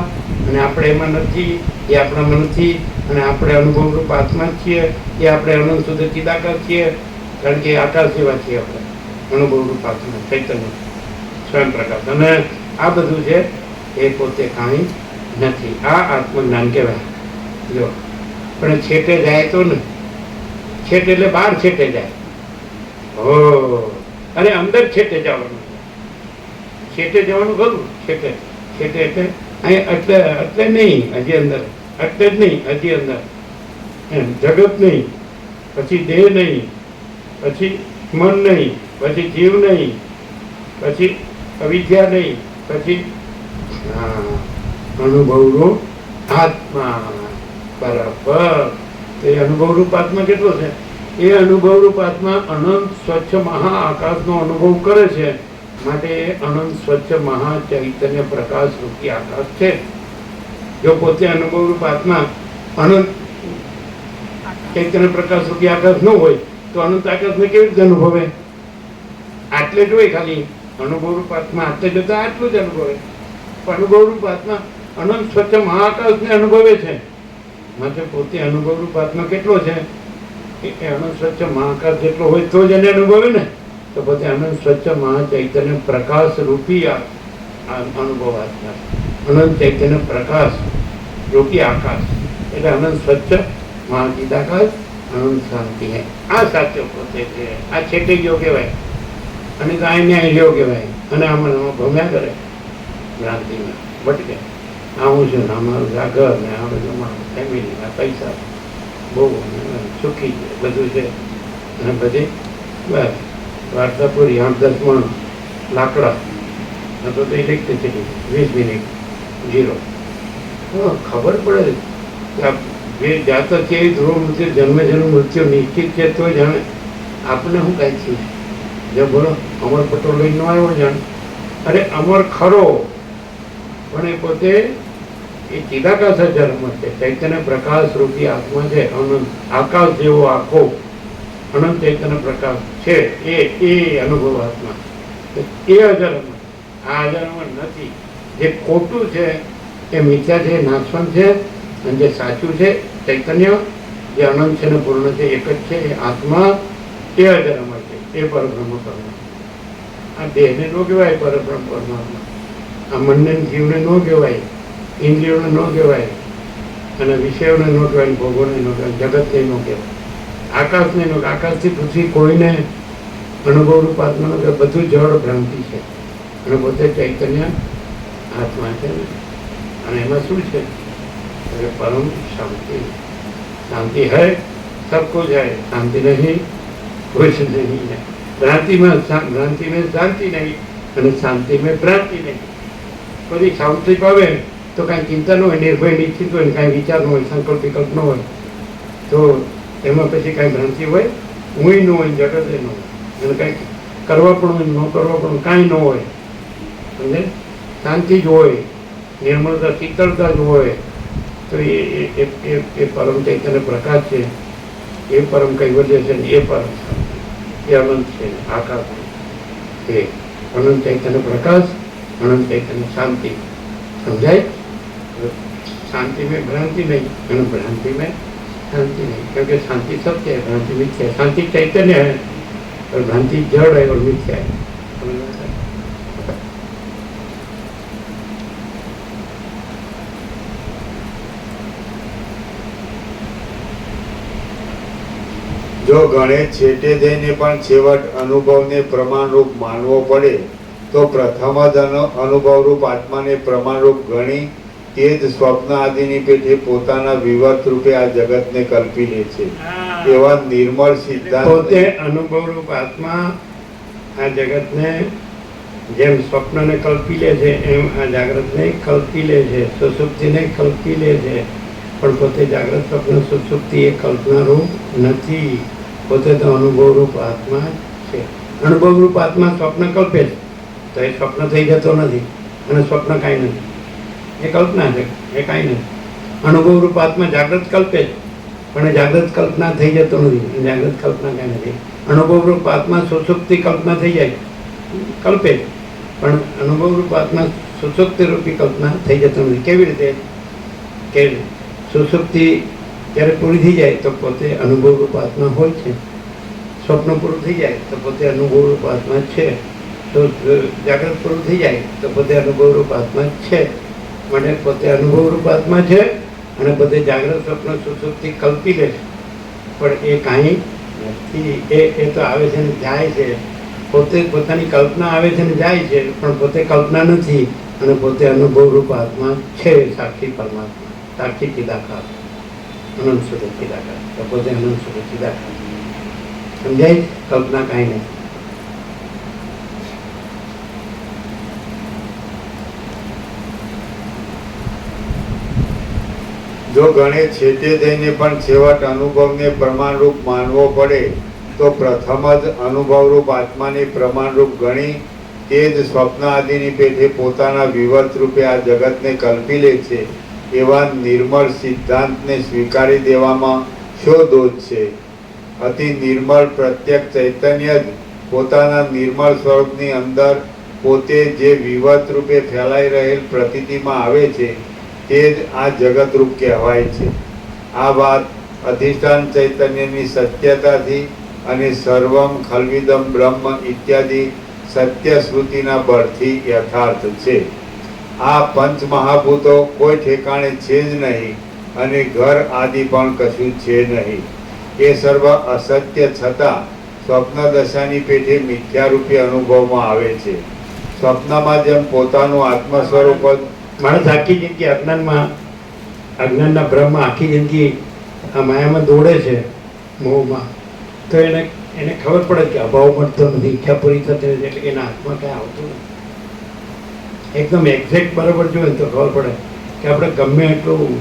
અને આપણે એમાં નથી, એ આપણામાં નથી, અને આપણે અનુભવરૂપ આત્મા જ છીએ. એ આપણે અનંત સુધી ચિદાકાશ છીએ, કારણ કે આકાશ જેવા છીએ આપણે. અનુભવરૂપ આત્મા ચૈતન્ય સ્વયં પ્રકાશ, અને આ બધું છે એ પોતે કાંઈ નથી. આ આત્મજ્ઞાન કહેવાય. જો પણ છેટે જાય તો ને, છેટે એટલે બહાર છેટે જાય. હો, અને અંદર છેટે જવાનું. છેટે જવાનું ખરું, છેટે છેટે એટલે અહીં એટલે નહીં, હજી અંદર એટલે જ નહીં, હજી અંદર એમ જગત નહીં, પછી દેહ નહીં, પછી મન નહીં, પછી જીવ નહીં, પછી અવિદ્યા નહીં, પછી અનુભવરૂપ આત્મા. બરાબર. તો એ અનુભવરૂપ આત્મા કેટલો છે? એ અનુભવરૂપ આત્મા અનંત સ્વચ્છ મહા આકાશનો અનુભવ કરે છે, માટે એ અનંત સ્વચ્છ મહા ચૈતન્ય પ્રકાશ રૂપી આકાશ છે. જો પોતે અનુભવરૂપ આત્મા અનંત ચૈતન્ય પ્રકાશ રૂપી આકાશ ન હોય તો અનંત આકાશને કેવી રીતે અનુભવે? આટલે જ હોય ખાલી. અનુભવરૂપ આત્મા આટલે જતા આટલું જ અનુભવે. પણ અનુભવરૂપ આત્મા અનંત સ્વચ્છ મહાકાશને અનુભવે છે. માટે પોતે અનુભવરૂપ આત્મા કેટલો છે? એ અનંત સ્વચ્છ મહાકાશ જેટલો હોય તો જ એને અનુભવે ને. તો પોતે અનંત સ્વચ્છ મહાચૈતન્ય પ્રકાશ રૂપી અનુભવ આત્મા, અનંત ચૈતન્ય પ્રકાશ રૂપી આકાશ એટલે અનંત સ્વચ્છ મહાચિદાકાશ, અનંત શાંતિ હે. આ સાચો પોતે છે. આ છેટે ગયો કહેવાય અને તો અહીંયા રહ્યો કહેવાય. અને આમાં ભમ્યા કરે ભ્રાંતિમાં ભટકે. આ હું છું, અમારું આ ઘર ને આ બધું મારું ફેમિલી, આ પૈસા બહુ સુખી છે, બધું છે. અને બધી બસ વાર્તા પૂરી. 8-10 મણ લાકડા તો ઇલેક્ટ્રિસિટી 20 મિનિટ 0. ખબર પડે કે જે જાતક છે એ ધ્રુવ મૃત્યુ જન્મે જેનું મૃત્યુ નિશ્ચિત છે તો જાણે આપણને શું કાંઈ થયું છે. જો બોલો અમર પટોલ લઈને ન આવ્યો જાણે. અરે અમર ખરો પણ એ પોતે એ ચિદાકાશ જ અમર છે. ચૈતન્ય પ્રકાશ રૂપી આત્મા છે. અનંત આકાશ જેવો આખો અનંત ચૈતન્ય પ્રકાશ છે. એ અનુભવ આત્મા એ અજર અમર. આ અજર અમર નથી. જે ખોટું છે એ મિથ્યા છે, નાશવંત છે. અને જે સાચું છે ચૈતન્ય, જે અનંત છે ને પૂર્ણ છે, એક જ છે. એ આત્મા એ અજર અમર છે. એ પરબ્રહ્મ પરમાત્મા. આ દેહને ન કહેવાય પરબ્રહ્મ પરમાત્મા. આ મનને જીવને ન કહેવાય, ઇન્દ્રિયોને ન કહેવાય, અને વિષયોને ન કહેવાય, ભોગોને ન કહેવાય, જગતને ન કહેવાય, આકાશને ન કહેવાય. આકાશથી પૃથ્વી કોઈને અનુભવરૂપ આત્માનો કે બધું જળ ભ્રાંતિ છે. અને પોતે ચૈતન્ય આત્મા છે. અને એમાં શું છે? परम शांति. शांति है सब कुछ है, शांति नहीं कुछ नहीं है. भ्रांति में शांति नहीं અને શાંતિ में भ्रांति नहीं. બધી શાંતિ પાવે તો કાંઈ ચિંતા ન હોય, નિર્ભય નિશ્ચિત હોય, કાંઈ વિચાર ન હોય, સંકલ્પ વિકલ્પ ન હોય, તો એમાં પછી કાંઈ ભ્રાંતિ હોય, હું ન હોય, જગત ન હોય. અને કાંઈ કરવા પણ હોય, ન કરવા પણ કાંઈ ન હોય. સમજે? શાંતિ જ હોય, નિર્મળતા શીતળતા જ હોય. તો એ પરમ ચૈતન્ય પ્રકાશ છે. એ પરમ કૈવલ્ય છે ને એ પરમ શાંતિ, એ અનંત છે. આકાશ એ અનંત ચૈતન્ય પ્રકાશ, અનંત ચૈતન્ય શાંતિ. સમજાય? शांति में भ्रांति नहीं और भ्रांति में शांति नहीं. क्योंकि शांति सत्य है, भ्रांति मिथ्या है. शांति चैतन्य है और भ्रांति जड़ है और मिथ्या है. જો ગણે છેટે જઈને પણ છેવટ અનુભવને પ્રમાણરૂપ માનવો પડે તો પ્રથમ જ અનુભવરૂપ આત્માને પ્રમાણરૂપ ગણી તે જ સ્વપ્ન આદિની પેઠે પોતાના વિવર્ત રૂપે આ જગતને કલ્પી લે છે. એવા નિર્મળ સિદ્ધાંત પોતે અનુભવરૂપ આત્મા આ જગતને જેમ સ્વપ્નને કલ્પી લે છે એમ આ જાગ્રતને કલ્પી લે છે, સુષુપ્તિને કલ્પી લે છે. પણ પોતે જાગ્રત સ્વપ્ન સુષુપ્તિ એ કલ્પનારૂપ નથી. પોતે તો અનુભવરૂપ આત્મા છે. અનુભવરૂપ આત્મા સ્વપ્ન કલ્પે છે તો એ સ્વપ્ન થઈ જતો નથી. અને સ્વપ્ન કાંઈ નથી, એ કલ્પના છે, એ કાંઈ નથી. અનુભવરૂપ આત્મા જાગ્રત કલ્પે છે પણ એ જાગ્રત કલ્પના થઈ જતો નથી. જાગ્રત કલ્પના કાંઈ નથી. અનુભવરૂપ આત્મા સુષુપ્તિ કલ્પના થઈ જાય, કલ્પે છે પણ અનુભવરૂપ આત્મા સુષુપ્તિ રૂપી કલ્પના થઈ જતો નથી. કેવી રીતે? કે સુષુપ્તિ જ્યારે પૂરી થઈ જાય તો પોતે અનુભવરૂપ આત્મા હોય છે. સ્વપ્ન પૂરું થઈ જાય તો પોતે અનુભવરૂપ આત્મા છે. તો જાગ્રત પૂરું થઈ જાય તો પોતે અનુભવરૂપ આત્મા છે. માટે પોતે અનુભવરૂપ આત્મા છે અને પોતે જાગ્રત સ્વપ્ન સુષુપ્તિ કલ્પી લે છે. પણ એ કાંઈ નથી. એ તો આવે છે ને જાય છે. પોતે પોતાની કલ્પના આવે છે ને જાય છે પણ પોતે કલ્પના નથી. અને પોતે અનુભવરૂપ આત્મા છે. સાક્ષી પરમાત્મા, સાક્ષી ચિદાકાશ, અનંત સ્વરૂપ ચિદાકાશ. તો પોતે અનંત સ્વરૂપ ચિદાકાશ. સમજાય? કલ્પના કાંઈ નહીં. જો ગણે છેટે જઈને પણ છેવટ અનુભવને પ્રમાણરૂપ માનવો પડે તો પ્રથમ જ અનુભવરૂપ આત્માને પ્રમાણરૂપ ગણી તે જ સ્વપ્ન આદિની પેઠે પોતાના વિવર્ત રૂપે આ જગતને કલ્પી લે છે. એવા નિર્મળ સિદ્ધાંતને સ્વીકારી દેવામાં શો દોષ છે? અતિ નિર્મળ પ્રત્યક્ષ ચૈતન્ય જ પોતાના નિર્મળ સ્વરૂપની અંદર પોતે જે વિવત રૂપે ફેલાઈ રહેલ પ્રતીતિમાં આવે છે તે જ આ જગતરૂપ કહેવાય છે. આ વાત અધિષ્ઠાન ચૈતન્યની સત્યતાથી અને સર્વમ ખલ્વિદમ બ્રહ્મ ઇત્યાદિ સત્ય શ્રુતિના બળથી યથાર્થ છે. આ પંચ મહાભૂતો કોઈ ઠેકાણે છે જ નહીં અને ઘર આદિ પણ કશું છે નહીં. એ સર્વ અસત્ય છતાં સ્વપ્ન દશાની પેઠે મિથ્યા રૂપે અનુભવમાં આવે છે. સ્વપ્નમાં જેમ પોતાનું આત્મ સ્વરૂપ માણસ આખી જિંદગી અજ્ઞાનના ભ્રમમાં આખી જિંદગી આ માયામાં દોડે છે, મોહમાં, તો એને ખબર પડે કે અભાવ મળતો નથી, ઈચ્છા પૂરી થતી નથી, એટલે એના હાથમાં કાંઈ આવતું નથી. એકદમ એક્ઝેક્ટ બરાબર જોઈએ તો ખબર પડે કે આપણે ગમે એટલું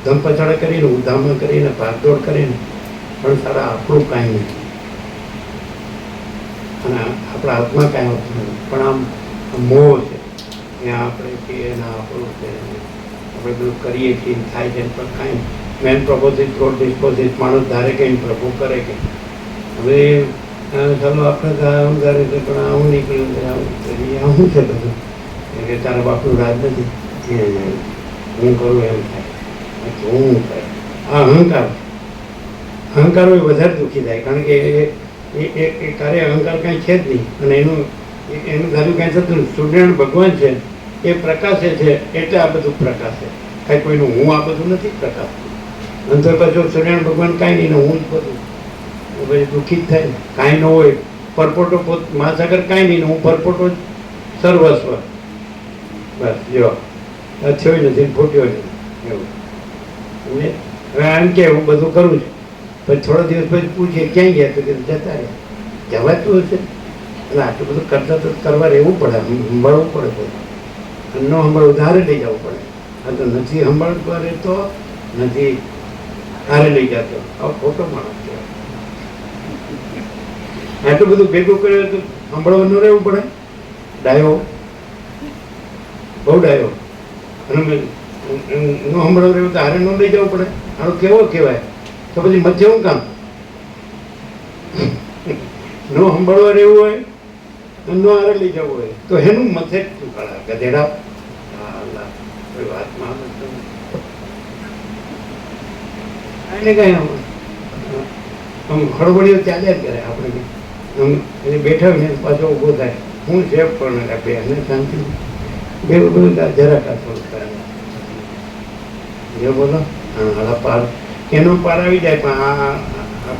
ધમપછાડા કરીને, ઉધામણ કરીને, ભાગદોડ કરીને, પણ સારા આપણું કાંઈ નથી અને આપણા હાથમાં કાંઈ આવતું નથી. પણ આમ મોહ છે, ત્યાં આપણે છીએ ના આપણું છે, આપણે બધું કરીએ છીએ, થાય છે, પણ કાંઈ મેન પ્રપોઝિટ ગોડ ડિસ્પોઝિટ માણસ ધારે કંઈ પ્રભુ કરે કે હવે ચાલો આપણે આવું ધારે છે, પણ આવું નીકળ્યું છે, આવું કરીએ, આવું છે બધું કે તારા બાપનું રાજ નથી, હું કરું એમ થાય, હું થાય. આ અહંકાર હોય વધારે દુઃખી થાય, કારણ કે એ કાર્ય અહંકાર કાંઈ છે જ નહીં અને એનું ધાર્યું કાંઈ થતું નથી. સૂર્યનારાયણ ભગવાન છે એ પ્રકાશે છે એટલે આ બધું પ્રકાશે, કાંઈ કોઈનું હું આ બધું નથી પ્રકાશ. અને તો પાછું સૂર્યનારાયણ ભગવાન કાંઈ નહીં ને હું જ બધું, પછી દુઃખી જ થાય ને. કાંઈ ન હોય પરપોટો મહાસાગર કાંઈ નહીં ને હું પરપોટો જ સર્વસ્વ, બસ જો થયો નથી, ફૂટ્યો નથી એવું. અને હવે એમ કે હું બધું કરું છું, પછી થોડા દિવસ પછી પૂછીએ ક્યાંય ગયા તો કે જતા રહ્યા, જવાતું હશે. એટલે આટલું બધું કરતા તો કરવા રહેવું પડે, સંભાળવું પડે બધું, અને ન સંભાળવું ધારે લઈ જવું પડે. આ તો નથી સંભાળવા રહેતો, નથી હારે લઈ જતો, આવો ખોટો માણસ કહેવાય. આટલું બધું ભેગું કર્યું તો સંભાળવા ન રહેવું પડે. ડાયો, બહુ ડાયો, અને ન સંભાળવા રહેવું તો હારે ન લઈ જવું પડે. આનો કેવો કહેવાય? તો પછી મધ્ય હું કામ? ન સંભાળવા રહેવું હોય, ન હારે લઈ જવું હોય તો એનું મથે શું કરે? ગધેડા કોઈ વાતમાં એને કઈ આમ હળવળીઓ ચાલ્યા જ કરે. આપણે આમ બેઠા હોય ને પાછો ઊભો થાય, હું છે પણ બે અને શાંતિ બે બધું જરાક થોડું કરે. જો બોલો હા પાર એનો પાર આવી જાય, પણ આ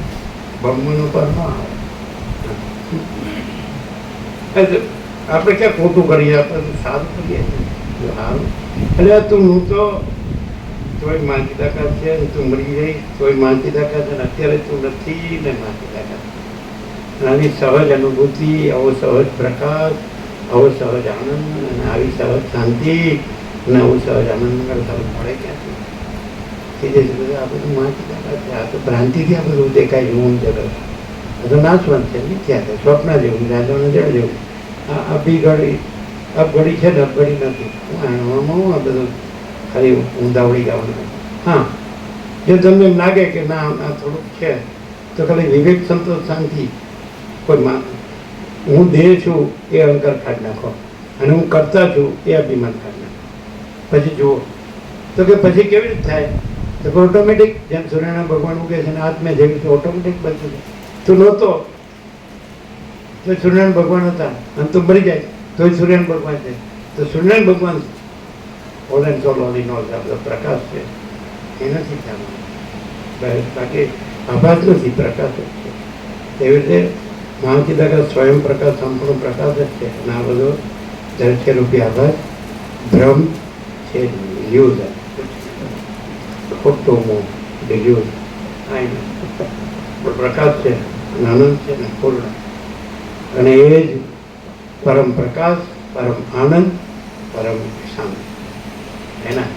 બ્રહ્મનો પાર ન આવે. આપણે ક્યાં ખોટું કરીએ, આપણે સારું કરીએ, સારું. એટલે તું હું તો તોય માનતી તાકાત છે, તું મરી જઈશ તોય માનતી તાકાત, અને અત્યારે તું નથી ને માનતી તાકાત. આવી સહજ અનુભૂતિ, આવો સહજ પ્રકાશ, આવો સહજ આનંદ અને આવી સહજ શાંતિ અને આવું સહજ આનંદ મળે ક્યાંથી? સીધે સીધું આ બધું માનતી તાકાત છે. આ તો ભ્રાંતિથી આ બધું દેખાય છે. હું જગત આ તો નાશવંત છે, મિથ્યા છે, સ્વપ્ન જેવું, રાજાને જળ જેવું. આ અભીઘડી અપઘડી છે ને અપઘડી નથી. હું આ બધું ખાલી ઊંધાવડી જવાનું. હા, જો તમને એમ લાગે કે ના આ થોડુંક છે તો ખાલી વિવેક, સંતોષ, શાંતિ, કોઈ હું દેહ છું એ અહંકાર કાઢી નાખો અને હું કરતા છું એ અભિમાન કાઢી નાખો. પછી જુઓ તો કે પછી કેવી રીતે થાય? તો ઓટોમેટિક જેમ સૂર્યનારાયણ ભગવાન ઉગે છે ને આત્મે જેવી છે ઓટોમેટિક બનતું છે. તું નહોતો તો સૂર્યનારાયણ ભગવાન હતા અને તું મરી જાય તોય સૂર્યનારાયણ ભગવાન છે. તો સૂર્યનારાયણ ભગવાન all and all all in all આપણો પ્રકાશ છે, એ નથી જાણવું. બાકી આભાસ નથી, પ્રકાશ જ છે. એવી રીતે માનતી તાકાત સ્વયં પ્રકાશ, સંપૂર્ણ પ્રકાશ જ છે. અને આ બધો જળખે રૂપી આભાસ ભ્રમ છે, લ્યુઝ, ખોટો મોહ, ડિલ્યુઝ. પ્રકાશ છે, આનંદ છે ને પૂર્ણ, અને એ જ પરમ પ્રકાશ, પરમ આનંદ, પરમ શાંતિ. એના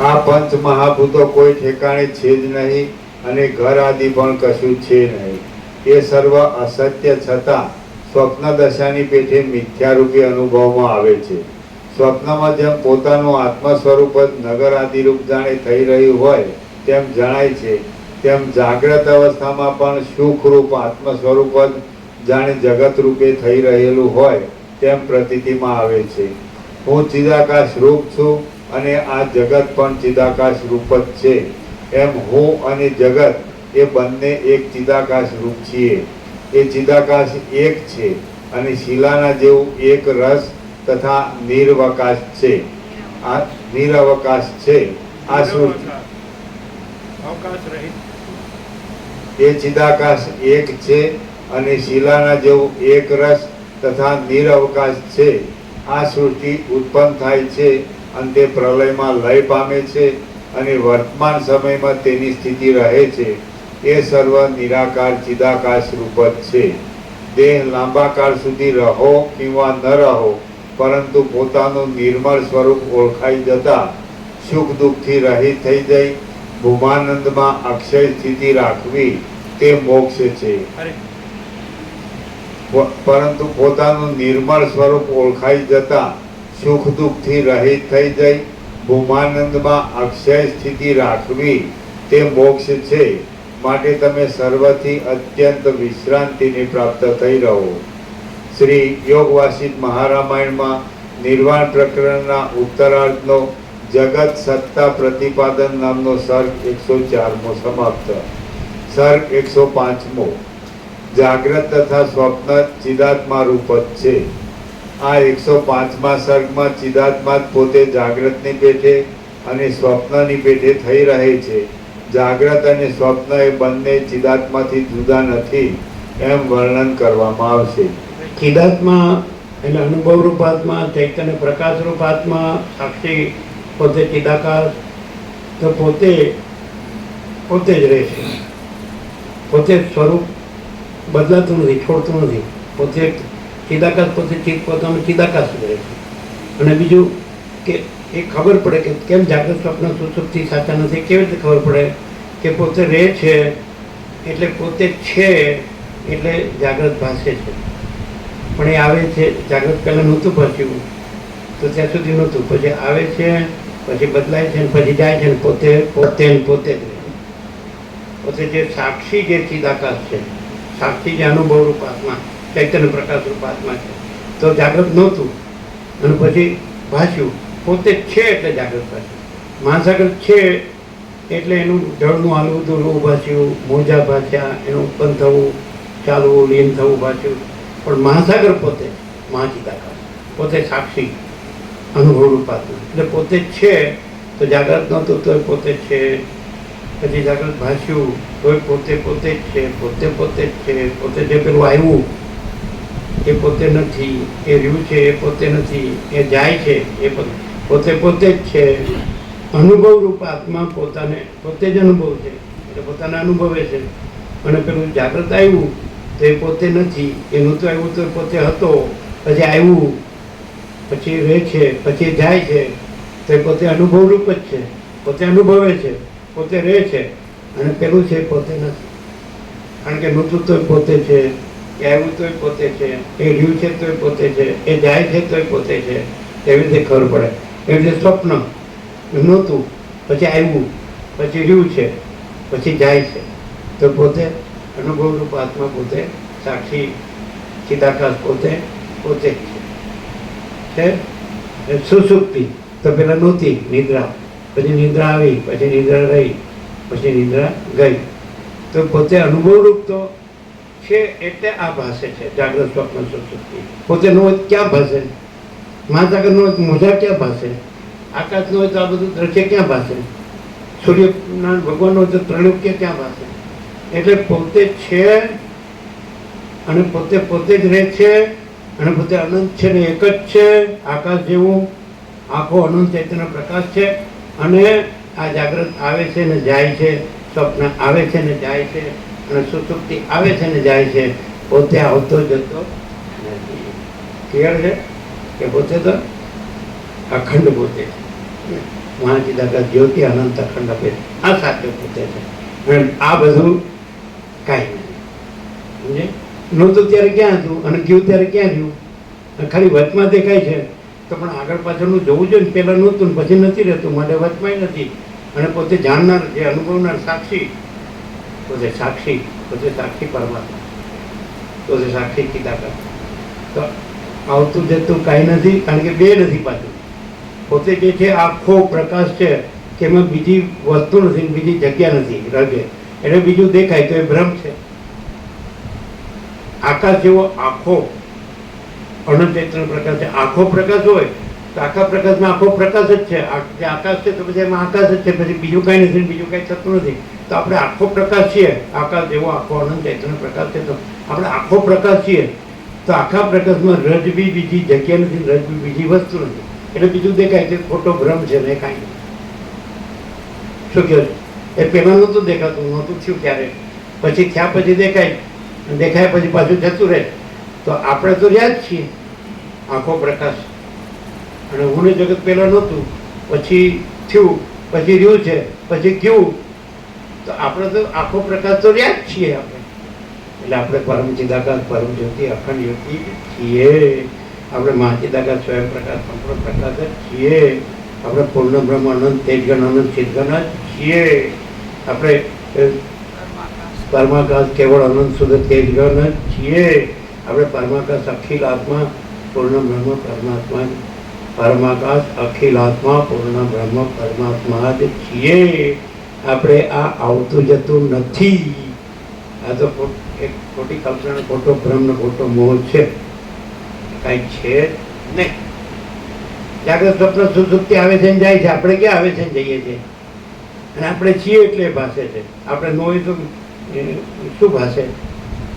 આ પંચ મહાભૂતો કોઈ ઠેકાણે છે જ નહીં અને ઘર આદિ પણ કશું છે નહીં. એ એ સર્વ અસત્ય છતાં સ્વપ્ન દશાની પેઠે મિથ્યારૂપી અનુભવમાં આવે છે. સ્વપ્નમાં જેમ પોતાનું આત્મ સ્વરૂપ જ નગર આદિરૂપ જાણે થઈ રહ્યું હોય તેમ જણાય છે, તેમ જાગ્રત અવસ્થામાં પણ સુખરૂપ આત્મ સ્વરૂપ જ જાણે જગત રૂપે થઈ રહેલું હોય તેમ પ્રતીતિમાં આવે છે. હું ચિદાકાશ રૂપ છું અને આ જગત પણ ચિદાકાશ રૂપ જ છે. એમ હું અને જગત એ બંને એક ચિદાકાશ રૂપ છીએ. એ ચિદાકાશ એક છે અને શિલાના જેવું એક રસ તથા નિરવકાશ છે. આ નિરવકાશ છે. આ સૃષ્ટિ અવકાશ રહિત એ ચિદાકાશ એક છે અને શિલાના જેવું એક રસ તથા નિરવકાશ છે. આ સૃષ્ટિ ઉત્પન્ન થાય છે અને તે પ્રલયમાં લય પામે છે અને વર્તમાન સમયમાં તેની સ્થિતિ રહે છે. એ સર્વ નિરાકાર ચિદાકાશ રૂપ જ છે. દેહ લાંબા કાળ સુધી રહો કિંવા ન રહો, પરંતુ પોતાનું નિર્મળ સ્વરૂપ ઓળખાઈ જતા સુખ દુઃખથી રહિત થઈ જઈ ભૂમાનંદમાં અક્ષય સ્થિતિ રાખવી તે મોક્ષ છે. અરે પરંતુ પોતાનું નિર્મળ સ્વરૂપ ઓળખાઈ જતા સુખ દુઃખથી રહિત થઈ જઈ ભૂમાનંદમાં અક્ષય સ્થિતિ રાખવી તે મોક્ષ છે. માટે તમે સર્વથી અત્યંત વિશ્રાંતિને પ્રાપ્ત થઈ રહો. શ્રી યોગ વાસિષ્ઠ મહારામાયણમાં નિર્વાણ પ્રકરણના ઉત્તરાર્ધનો જગત સત્તા પ્રતિપાદન નામનો સર્ગ 104મો સમાપ્ત. સર્ગ 105મો. જાગ્રત તથા સ્વપ્ન ચિદાત્મા રૂપ જ છે. આ 105મા સર્ગમાં ચિદાત્મા જ પોતે જાગ્રતની પેઠે અને સ્વપ્નની પેઠે થઈ રહે છે. જાગ્રત અને સ્વપ્ન એ બંને ચિદાત્માથી જુદા નથી એમ વર્ણન કરવામાં આવશે. ચિદાત્મા એટલે અનુભવ રૂપાત્મા, ચૈતન્ય પ્રકાશ રૂપાત્મા, સાક્ષી પોતે ચિદાકાશ, તો પોતે જ રહે છે. પોતે સ્વરૂપ બદલાતું નથી, છોડતું નથી. પોતે ચિદાકાશ, પોતે પોતાનું ચિદાકાશ રહે છે. અને બીજું કે એ ખબર પડે કે કેમ જાગ્રત સ્વપ્ન સુષુપ્તિ સાચા નથી. કેવી રીતે ખબર પડે કે પોતે રહે છે એટલે પોતે છે એટલે જાગ્રત ભાસે છે. પણ એ આવે છે, જાગ્રત પહેલાં નહોતું ભાસ્યું તો ત્યાં સુધી નહોતું, પછી આવે છે, પછી બદલાય છે, પછી જાય છે, પોતે પોતે જ રહે છે. પોતે જે સાક્ષી જે ચિદાકાશ છે, સાક્ષી જે અનુભવ રૂપાત્મા, ચૈતન્ય પ્રકાશ રૂપાત્મા છે, તો જાગ્રત નહોતું અને પછી ભાસ્યું. પોતે જ છે એટલે જાગ્રત ભાસ્યું. મહાસાગર છે એટલે એનું જળનું હાલવું દોરવું ભાસ્યું, મોજા ભાસ્યા, એનું ઉત્પન્ન થવું, ચાલવું, લીન થવું ભાસ્યું. પણ મહાસાગર પોતે મહાચિદાકાશ, પોતે સાક્ષી અનુભવ રૂપાત્મા એટલે પોતે જ છે. તો જાગ્રત નહોતું તોય પોતે જ છે, પછી જાગ્રત ભાસ્યું તોય પોતે જ છે, પોતે જ છે. પોતે જે પેલું આવ્યું એ પોતે નથી, એ રહ્યું છે એ પોતે નથી, એ જાય છે એ પોતે જ છે. અનુભવ રૂપ આત્મા પોતાને પોતે જ અનુભવ છે એટલે પોતાને અનુભવે છે. અને પેલું જાગ્રત આવ્યું તો એ પોતે નથી, એ નહોતું આવ્યું તો પોતે હતો, પછી આવ્યું, પછી રહે છે, પછી જાય છે, તો એ પોતે અનુભવ રૂપ જ છે. પોતે અનુભવે છે, પોતે રહે છે, અને પેલું છે પોતે નથી. કારણ કે નહોતું તોય પોતે છે, એ આવ્યું તોય પોતે છે, એ રહ્યું છે તોય પોતે છે, એ જાય છે તોય પોતે છે. એવી રીતે ખબર પડે. એવી રીતે સ્વપ્ન નહોતું, પછી આવ્યું, પછી રહ્યું છે, પછી જાય છે, તો પોતે અનુભવ રૂપ આત્મા, પોતે સાક્ષી ચિદાકાશ, પોતે જ છે. સુષુપ્તિ તો પેલા નહોતી, નિદ્રા, પછી નિદ્રા આવી, પછી નિદ્રા રહી, પછી નિદ્રા ગઈ. તો પોતે અનુભવ રૂપ તો છે એટલે આ ભાષે છે. જાગ્રત સ્વપ્ન સુષુપ્તિ પોતે નો ક્યાં ભાષે? મહાસાગર નો મોજા ક્યાં ભાષે? આકાશ નો હોય તો આ બધું દ્રશ્ય ક્યાં ભાષે? સૂર્યનારાયણ ભગવાન નો હોય તો ત્રૈલોક્ય ક્યાં ભાષે? એટલે પોતે છે અને પોતે જ રહે છે અને પોતે અનંત છે ને એક જ છે. આકાશ જેવું આખો અનંત ચૈતન્ય પ્રકાશ છે. અને આ જાગ્રત આવે છે ને જાય છે, સ્વપ્ન આવે છે ને જાય છે, અને સુષુપ્તિ આવે છે ને જાય છે. પોતે આવતો જતો નથી. ક્લિયર છે કે પોતે તો અખંડ પોતે છે. મહાચિદાકાશ જ્યોતિ અનંત અખંડ આપે, આ સાચો પોતે છે. અને આ બધું કાંઈ નહોતું ત્યારે ક્યાં હતું અને ગયું ત્યારે ક્યાં રહ્યું? અને ખાલી વચમાં દેખાય છે તો પણ આગળ પાછળનું જોવું જોઈએ ને. પહેલાં નહોતું ને પછી નથી રહેતું, માટે વચમાંય નથી. અને પોતે જાણનાર, જે અનુભવનાર, સાક્ષી, પોતે સાક્ષી પરમાત્મા, પોતે સાક્ષી ચિદાકાર. તો આવતું જતું કાંઈ નથી, કારણ કે બે નથી પાછું. પોતે જે છે આખો પ્રકાશ છે કે એમાં બીજી વસ્તુ નથી, બીજી જગ્યા નથી રગે, એટલે બીજું દેખાય તો એ ભ્રમ છે. આકાશ જેવો આખો અનંત ચૈતન્ય પ્રકાશ છે. આખો પ્રકાશ હોય તો આખા પ્રકાશમાં આખો પ્રકાશ જ છે. જે આકાશ છે તો પછી એમાં આકાશ જ છે, પછી બીજું કાંઈ નથી, બીજું કાંઈ થતું નથી. તો આપણે આખો પ્રકાશ છીએ, આકાશ જેવો આખો અનંત ચૈતન્ય પ્રકાશ છે. તો આપણે આખો પ્રકાશ છીએ, તો આખા પ્રકાશમાં રજ બી બીજી જગ્યા નથી, રજ બી બીજી વસ્તુ નથી, એટલે બીજું દેખાય છે. ખોટો ભ્રમ છે ને કાંઈ નહીં. શું કહો છો? એ પહેલાં નહોતું દેખાતું, નહોતું થયું ત્યારે, પછી થયા પછી દેખાય, દેખાય પછી પાછું જતું રહે. તો આપણે તો રહ્યા જ છીએ આખો પ્રકાશ. અને હું ને જગત પહેલાં નહોતું, પછી થયું, પછી રહ્યું છે, પછી ગયું. તો આપણે તો આખો પ્રકાશ તો રહ્યા જ છીએ આપણે. એટલે આપણે પરમ ચિદાકાશ, પરમ જ્યોતિ, અખંડ જ્યોતિ છીએ. આપણે મહાચિદાકાશ, સ્વયં પ્રકાશ, સંપૂર્ણ પ્રકાશ જ છીએ. આપણે પૂર્ણ બ્રહ્મ, અનંત તેજગણ, અનંત ચિદગણ જ છીએ. આપણે પરમાકાશ, કેવળ અનંત શુદ્ધ તેજગણ જ છીએ. આપણે પરમાકાશ, અખિલ આત્મા, પૂર્ણ બ્રહ્મ પરમાત્મા, પરમાકાશ, અખિલ આત્મા, પૂર્ણ બ્રહ્મ પરમાત્મા જ છીએ. આપણે આ આવતું જતું નથી. આ તો એક ખોટી કલ્પના, ખોટો ભ્રમ, ખોટો મોહ છે, કાંઈ છે નહીં. જાગ્રત સ્વપ્ન સુસુપ્તિ આવે છે ને જાય છે, આપણે ક્યાં આવે છે ને જઈએ છીએ? અને આપણે છીએ એટલે ભાષે છે. આપણે ન હોય તો શું ભાષે?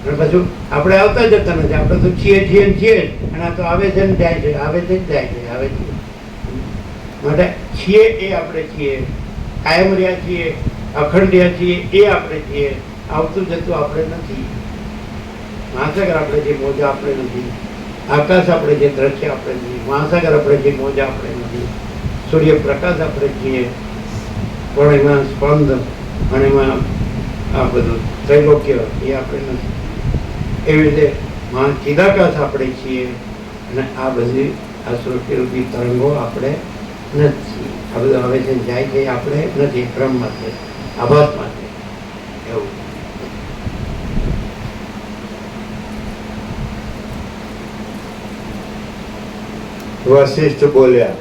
અને પછી આપણે આવતા જતા નથી, આપણે તો છીએ છીએ ને છીએ, અને આ તો આવે છે ને જાય છે, આવે છે ને જાય છે, આવે છે. માટે છીએ એ આપણે છીએ, કાયમ રહ્યા છીએ, અખંડ રહ્યા છીએ એ આપણે છીએ. આવતું જતું આપણે નથી. મહાસાગર આપણે જે મોજા આપણે નથી, આકાશ આપણે જે દ્રશ્ય આપણે નથી, મહાસાગર આપણે જે મોજા આપણે નથી, સૂર્યપ્રકાશ આપણે છીએ, પણ એમાં સ્પંદ અને એમાં આ બધું ત્રૈલોક્ય એ આપણે નથી. એવી રીતે ચિદાકાશ આપણે છીએ, અને આ બધી આ સૃષ્ટિરૂપી તરંગો આપણે નથી. આ બધું આવે છે જાય છે આપણે નથી, ક્રમમાં છે, આભાસમાં છે. એવું વશિષ્ઠ બોલ્યા,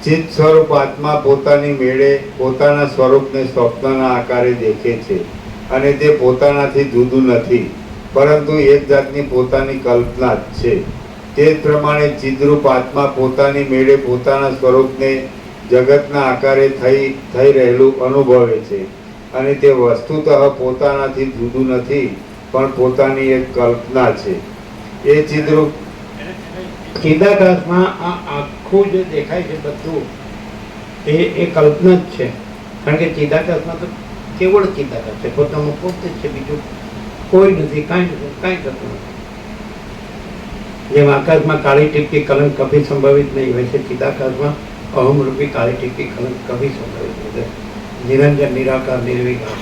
ચિત્ત સ્વરૂપ આત્મા પોતાની મેળે પોતાના સ્વરૂપને સ્વપ્નના આકારે દેખે છે, અને તે પોતાનાથી જુદું નથી, પરંતુ એક જાતની પોતાની કલ્પના જ છે. તે જ પ્રમાણે ચિદ્રૂપ આત્મા પોતાની મેળે પોતાના સ્વરૂપને જગતના આકારે થઈ રહેલું અનુભવે છે, અને તે વસ્તુતઃ પોતાનાથી જુદું નથી, પણ પોતાની એક કલ્પના છે. એ ચિદ્રૂપ ચિદાકાશમાં આ આખું જે દેખાય છે બધું એ કલ્પના જ છે. કારણ કે ચિદાકાશમાં તો કેવળ ચિદાકાશ છે, પોતાનું પોતે જ છે, બીજું કોઈ નથી, કાંઈ નથી, કાંઈ થતું નથી. જેમ આકાશમાં કાળી ટીપકી કલંક કભી સંભવિત નહીં હોય છે, ચિદાકાશમાં અહમરૂપી કાળી ટીપકી કલંક કભી સંભવિત નહીં છે. નિરંજન, નિરાકાર, નિર્વિકાર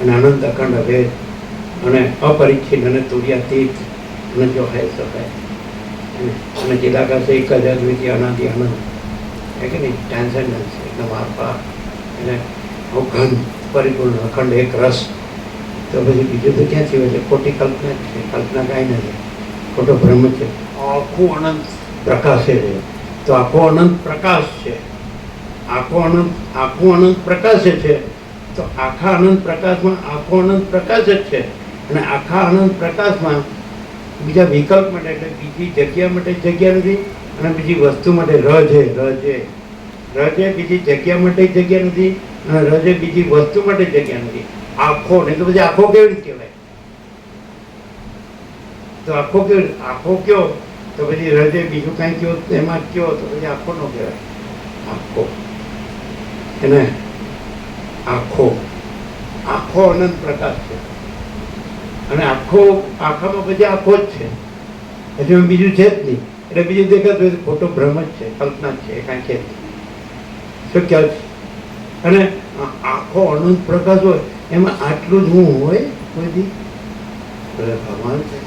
અને અનંત, અખંડ, અભેદ અને અપરિચ્છિન્ન અને તુર્યાતીત અને જો હૈ સહાય. અને ચિદાકાશ એક જ અદ્વિતીય અનાદિ આનંદ છે કે નહીં, ટ્રાન્સેન્ડન્સ, એકદમ આપા અને અવઘન, પરિપૂર્ણ, અખંડ, એક રસ. તો પછી બીજું તો ક્યાંથી હોય છે? ખોટી કલ્પના જ છે. કલ્પના કાંઈ નથી, ખોટો ભ્રમ છે. આખું અનંત પ્રકાશે છે. તો આખો અનંત પ્રકાશ છે, આખું અનંત પ્રકાશે છે. તો આખા અનંત પ્રકાશમાં આખો અનંત પ્રકાશ જ છે. અને આખા અનંત પ્રકાશમાં બીજા વિકલ્પ માટે, એટલે બીજી જગ્યા માટે જગ્યા નથી, અને બીજી વસ્તુ માટે રજે બીજી જગ્યા માટે જગ્યા નથી, અને રજે બીજી વસ્તુ માટે જગ્યા નથી. આખો નહીં તો પછી આખો કેવી રીતે કહેવાય? તો આખો કેવી, આખો કયો તો પછી રજે બીજું કાંઈ કયો એમાં કયો તો પછી આખો નો કહેવાય. આખો એને આખો અનંત પ્રકાશ છે, અને આખામાં પછી આખો જ છે, હજુ બીજું છે જ નહીં. એટલે બીજું દેખાતું હોય તો ખોટો ભ્રમ જ છે, કલ્પના જ છે, કાંઈ છે જ નહીં. શું ખ્યાલ છે? અને આખો અનંત પ્રકાશ હોય એમાં આટલું જ હું હોય કોઈ દી? ભગવાન છે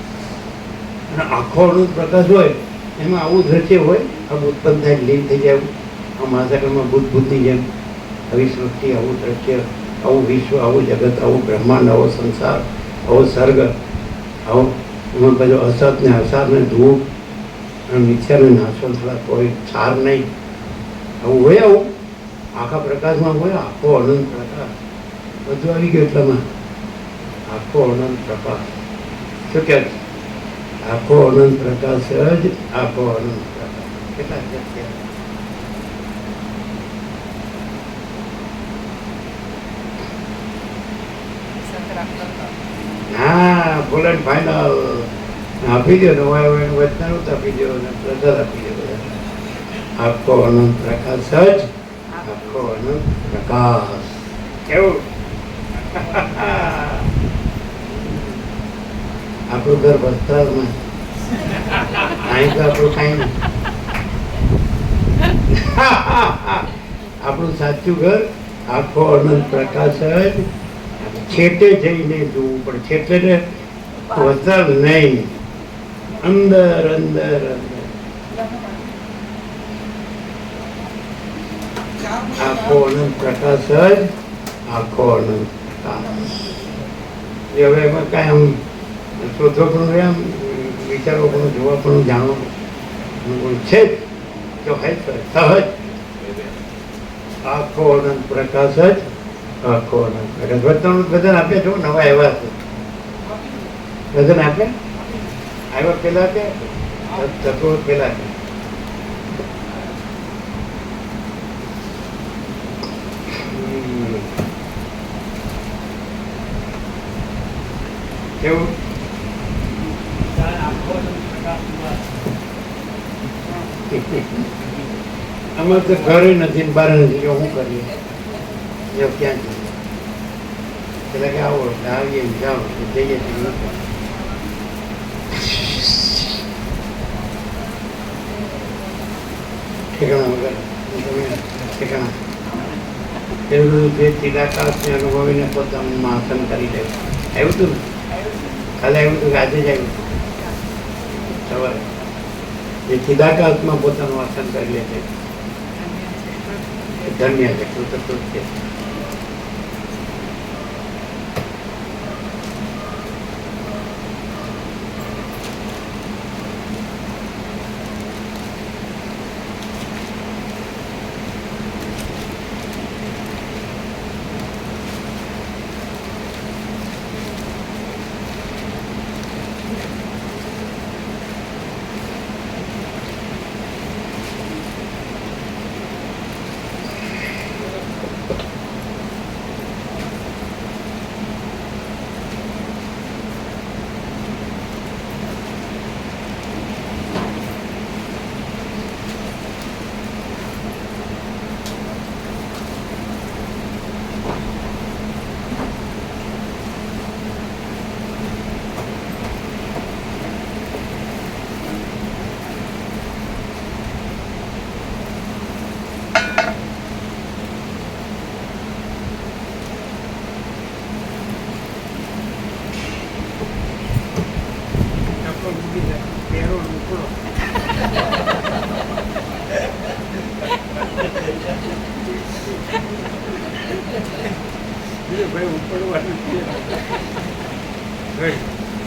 અને આખો અનંત પ્રકાશ હોય એમાં આવું દ્રશ્ય હોય, આવું ઉત્પન્ન થાય, લીન થઈ જાય, આ મહાસાગરમાં બુદ્ધ બુદ્ધિ જેમ આવી સૃષ્ટિ, આવું દ્રશ્ય, આવું વિશ્વ, આવું જગત, આવું બ્રહ્માંડ, આવો સંસાર, આવો સર્ગ, આવો એમાં બધું અસત ને અસાર ને ધૂપ અને મિથ્યાને નાશવંતલા કોઈ સાર નહીં, આવું હોય, આવું આખા પ્રકાશમાં હોય, આખો અનંત પ્રકાશ બધું આવી ગયું એટલામાં. આખો અનંત પ્રકાશ શું કે આખો અનંત પ્રકાશ જ આખો અનંત પ્રકાશ. કેટલા જગ્યા હા બોલે ફાઇનલ આપી દો, નવા એનું વચન આપી દો અને પ્રસાદ આપી દો. આખો અનંત પ્રકાશ જ આખો અનંત પ્રકાશ. કેવું આપણું ઘર વસ્ત્રાલમાં, અહીં તો આપણું કઈ નહીં. આપણું સાચું ઘર આખો અનંત પ્રકાશ જ. છેટે જઈને જોવું પડે, છેટે વસ્ત્રાલ નહીં, અંદર અંદર અંદર આખો અનંત પ્રકાશ જ આખો અનંત પ્રકાશ. એ હવે એમાં કાંઈ આમ શોધો પણ આમ વિચારો પણ જોવા પણ જાણવા છે જ તો સહજ આખો અનંત પ્રકાશ જ આખો અનંત પ્રકાશ. વચન આપ્યા છો, નવા આવ્યા છે વચન આપ્યા, આવ્યા પેલા કે તત્વો પેલા કે કેવું અમારે તો ઘરે નથી ને બહાર નથી, જો શું કરીએ, જો ક્યાં જઈએ પેલા કે આવો આવીએ જાઓ જઈએ છીએ. ઠેકાણા વગર તમે ઠેકાણા એવું બધું જે ચિરાકાશને અનુભવીને પોતાનું આસન કરી દે. આવ્યું હતું ને કાલે આવ્યું હતું કે આજે જ આવ્યું સવારે એ ચિદાકાશમાં પોતાનું આસન કરી લે છે. ધન્ય છે, કૃતજ્ઞ છે. ભાઈ ઉપડવાનું છે,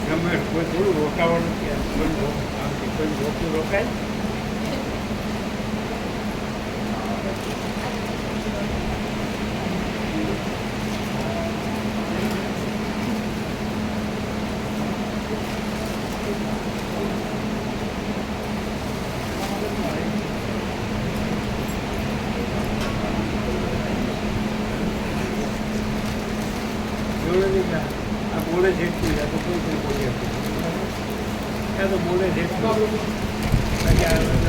ગમે કોઈ થોડું રોકાવાનું છે, કોઈ રોકું રોકાય. આ બોલે છે તો કોઈ બોલી હતું તો બોલે છે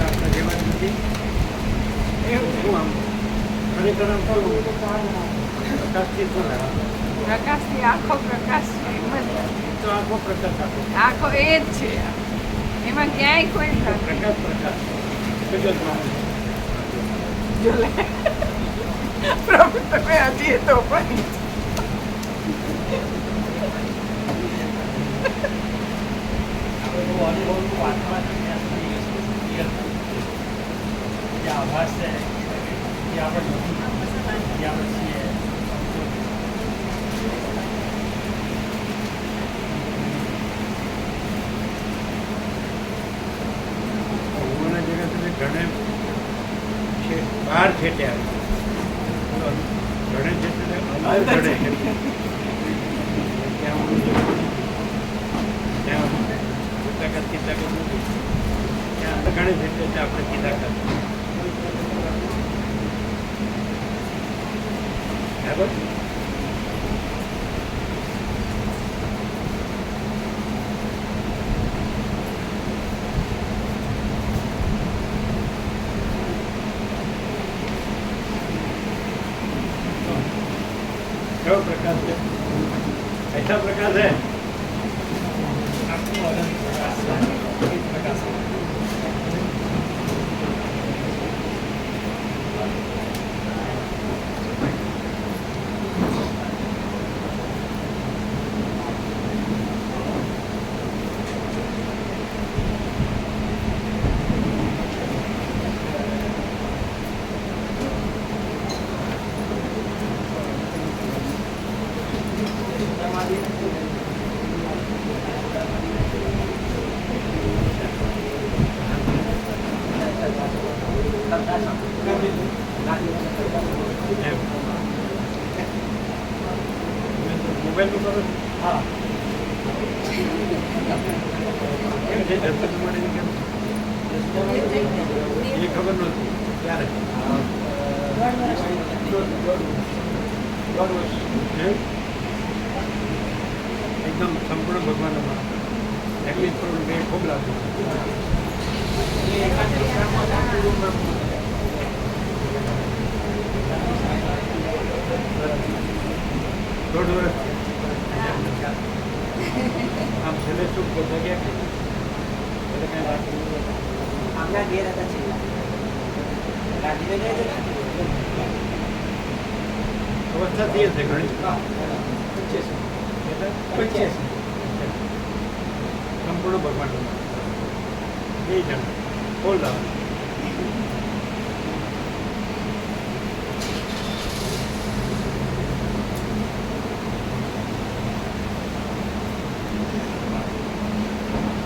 આપણે જેવા નથી એવું શું આમ ખરેખર આમ કહું પ્રકાશથી શું પ્રકાશથી આખો પ્રકાશ છે, એમ જ. તો આખો પ્રકાશ આખો એ જ છે, એમાં ક્યાંય કોઈ પ્રકાશ જો લે પ્રભુ તમે હજી તો પણ અનુભવનું વાતાવરણ ત્યાં સુધી ક્લિયર થયું જે આભાસ છે જે આપણે નથી જે આપણે છીએ ભગવાનના જગતને ઘણે છે બહાર છેટે આવી ઘણે છેટે અંદર ઘણે છેટે ત્યાં તાકાત નથી ત્યાં ઘણે છેટે છે આપણે કી તાકાત બરાબર કેવો પ્રકાશ છે ऐसा प्रकाश है આખું અનંત પ્રકાશ છે એ પ્રકાશ છે. એમ મોબાઈલ નું કરો હા કેમ છે દર્શન મળે કેમ એ ખબર નહોતી ક્યારે એમ? એકદમ સંપૂર્ણ ભગવાનમાં એકવીસ કરોડ બે ખૂબ લાગુ દોઢ વર્ષ આમ છેલ્લે શું કરતા ગયા એટલે કઈ વાત આમના ઘેર હતા છેલ્લા ગાંધીનગર અવસ્થા થઈ હશે ઘણી સંપૂર્ણ ભગવાન બે જણ બોલ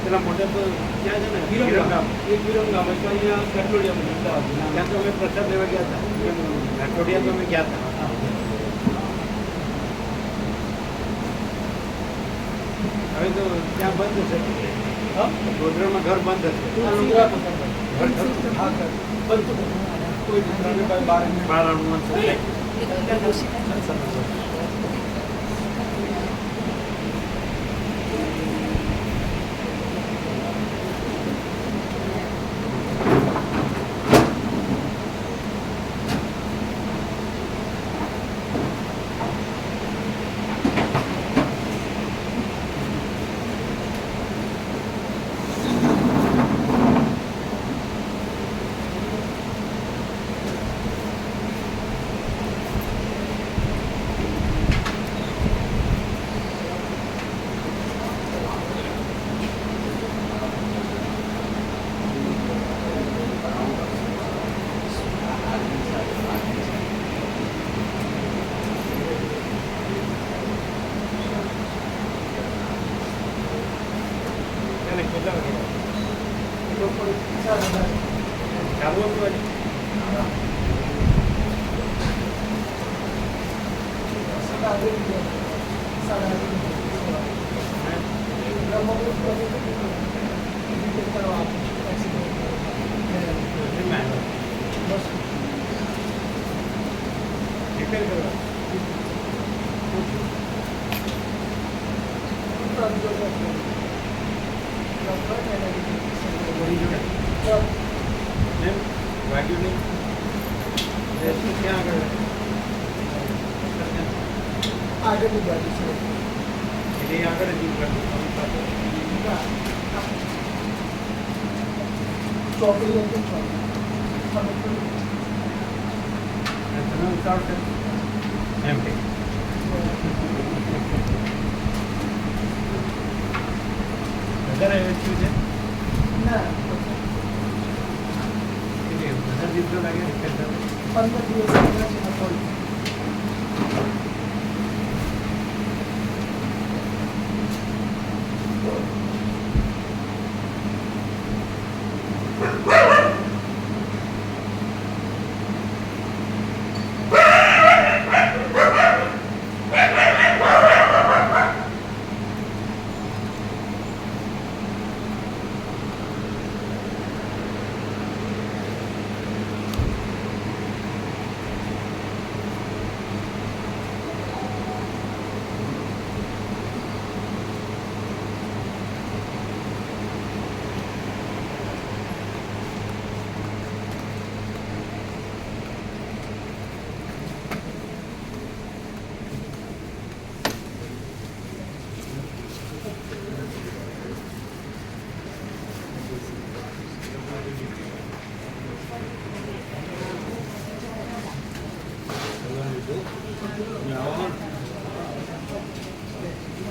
પેલા મોટા તો ક્યાં છે ને વિરમગામ એક વિરમગામ એટલે અહીંયા કાટલોડિયામાં ત્યાં તો અમે પ્રસાદ લેવા ગયા હતા કાટલોડિયા તો અમે ગયા હતા હવે તો ત્યાં બંધ છે ગોધરામાં ઘર બંધ હશે બાર હનુમાન કેટલા વાગે ચાલુ હતું આજે વાગ્યું નહીં ક્યાં આગળ આગળની બાજુ છે એટલે આગળ જ ચોકડી હતી તમે ઉતાવળ છે એમ કે વધારે થયું છે એટલે બધા દિવસો લાગે ને ખેતર 15 દિવસ લાગ્યા છે મગફળી. આવવાનું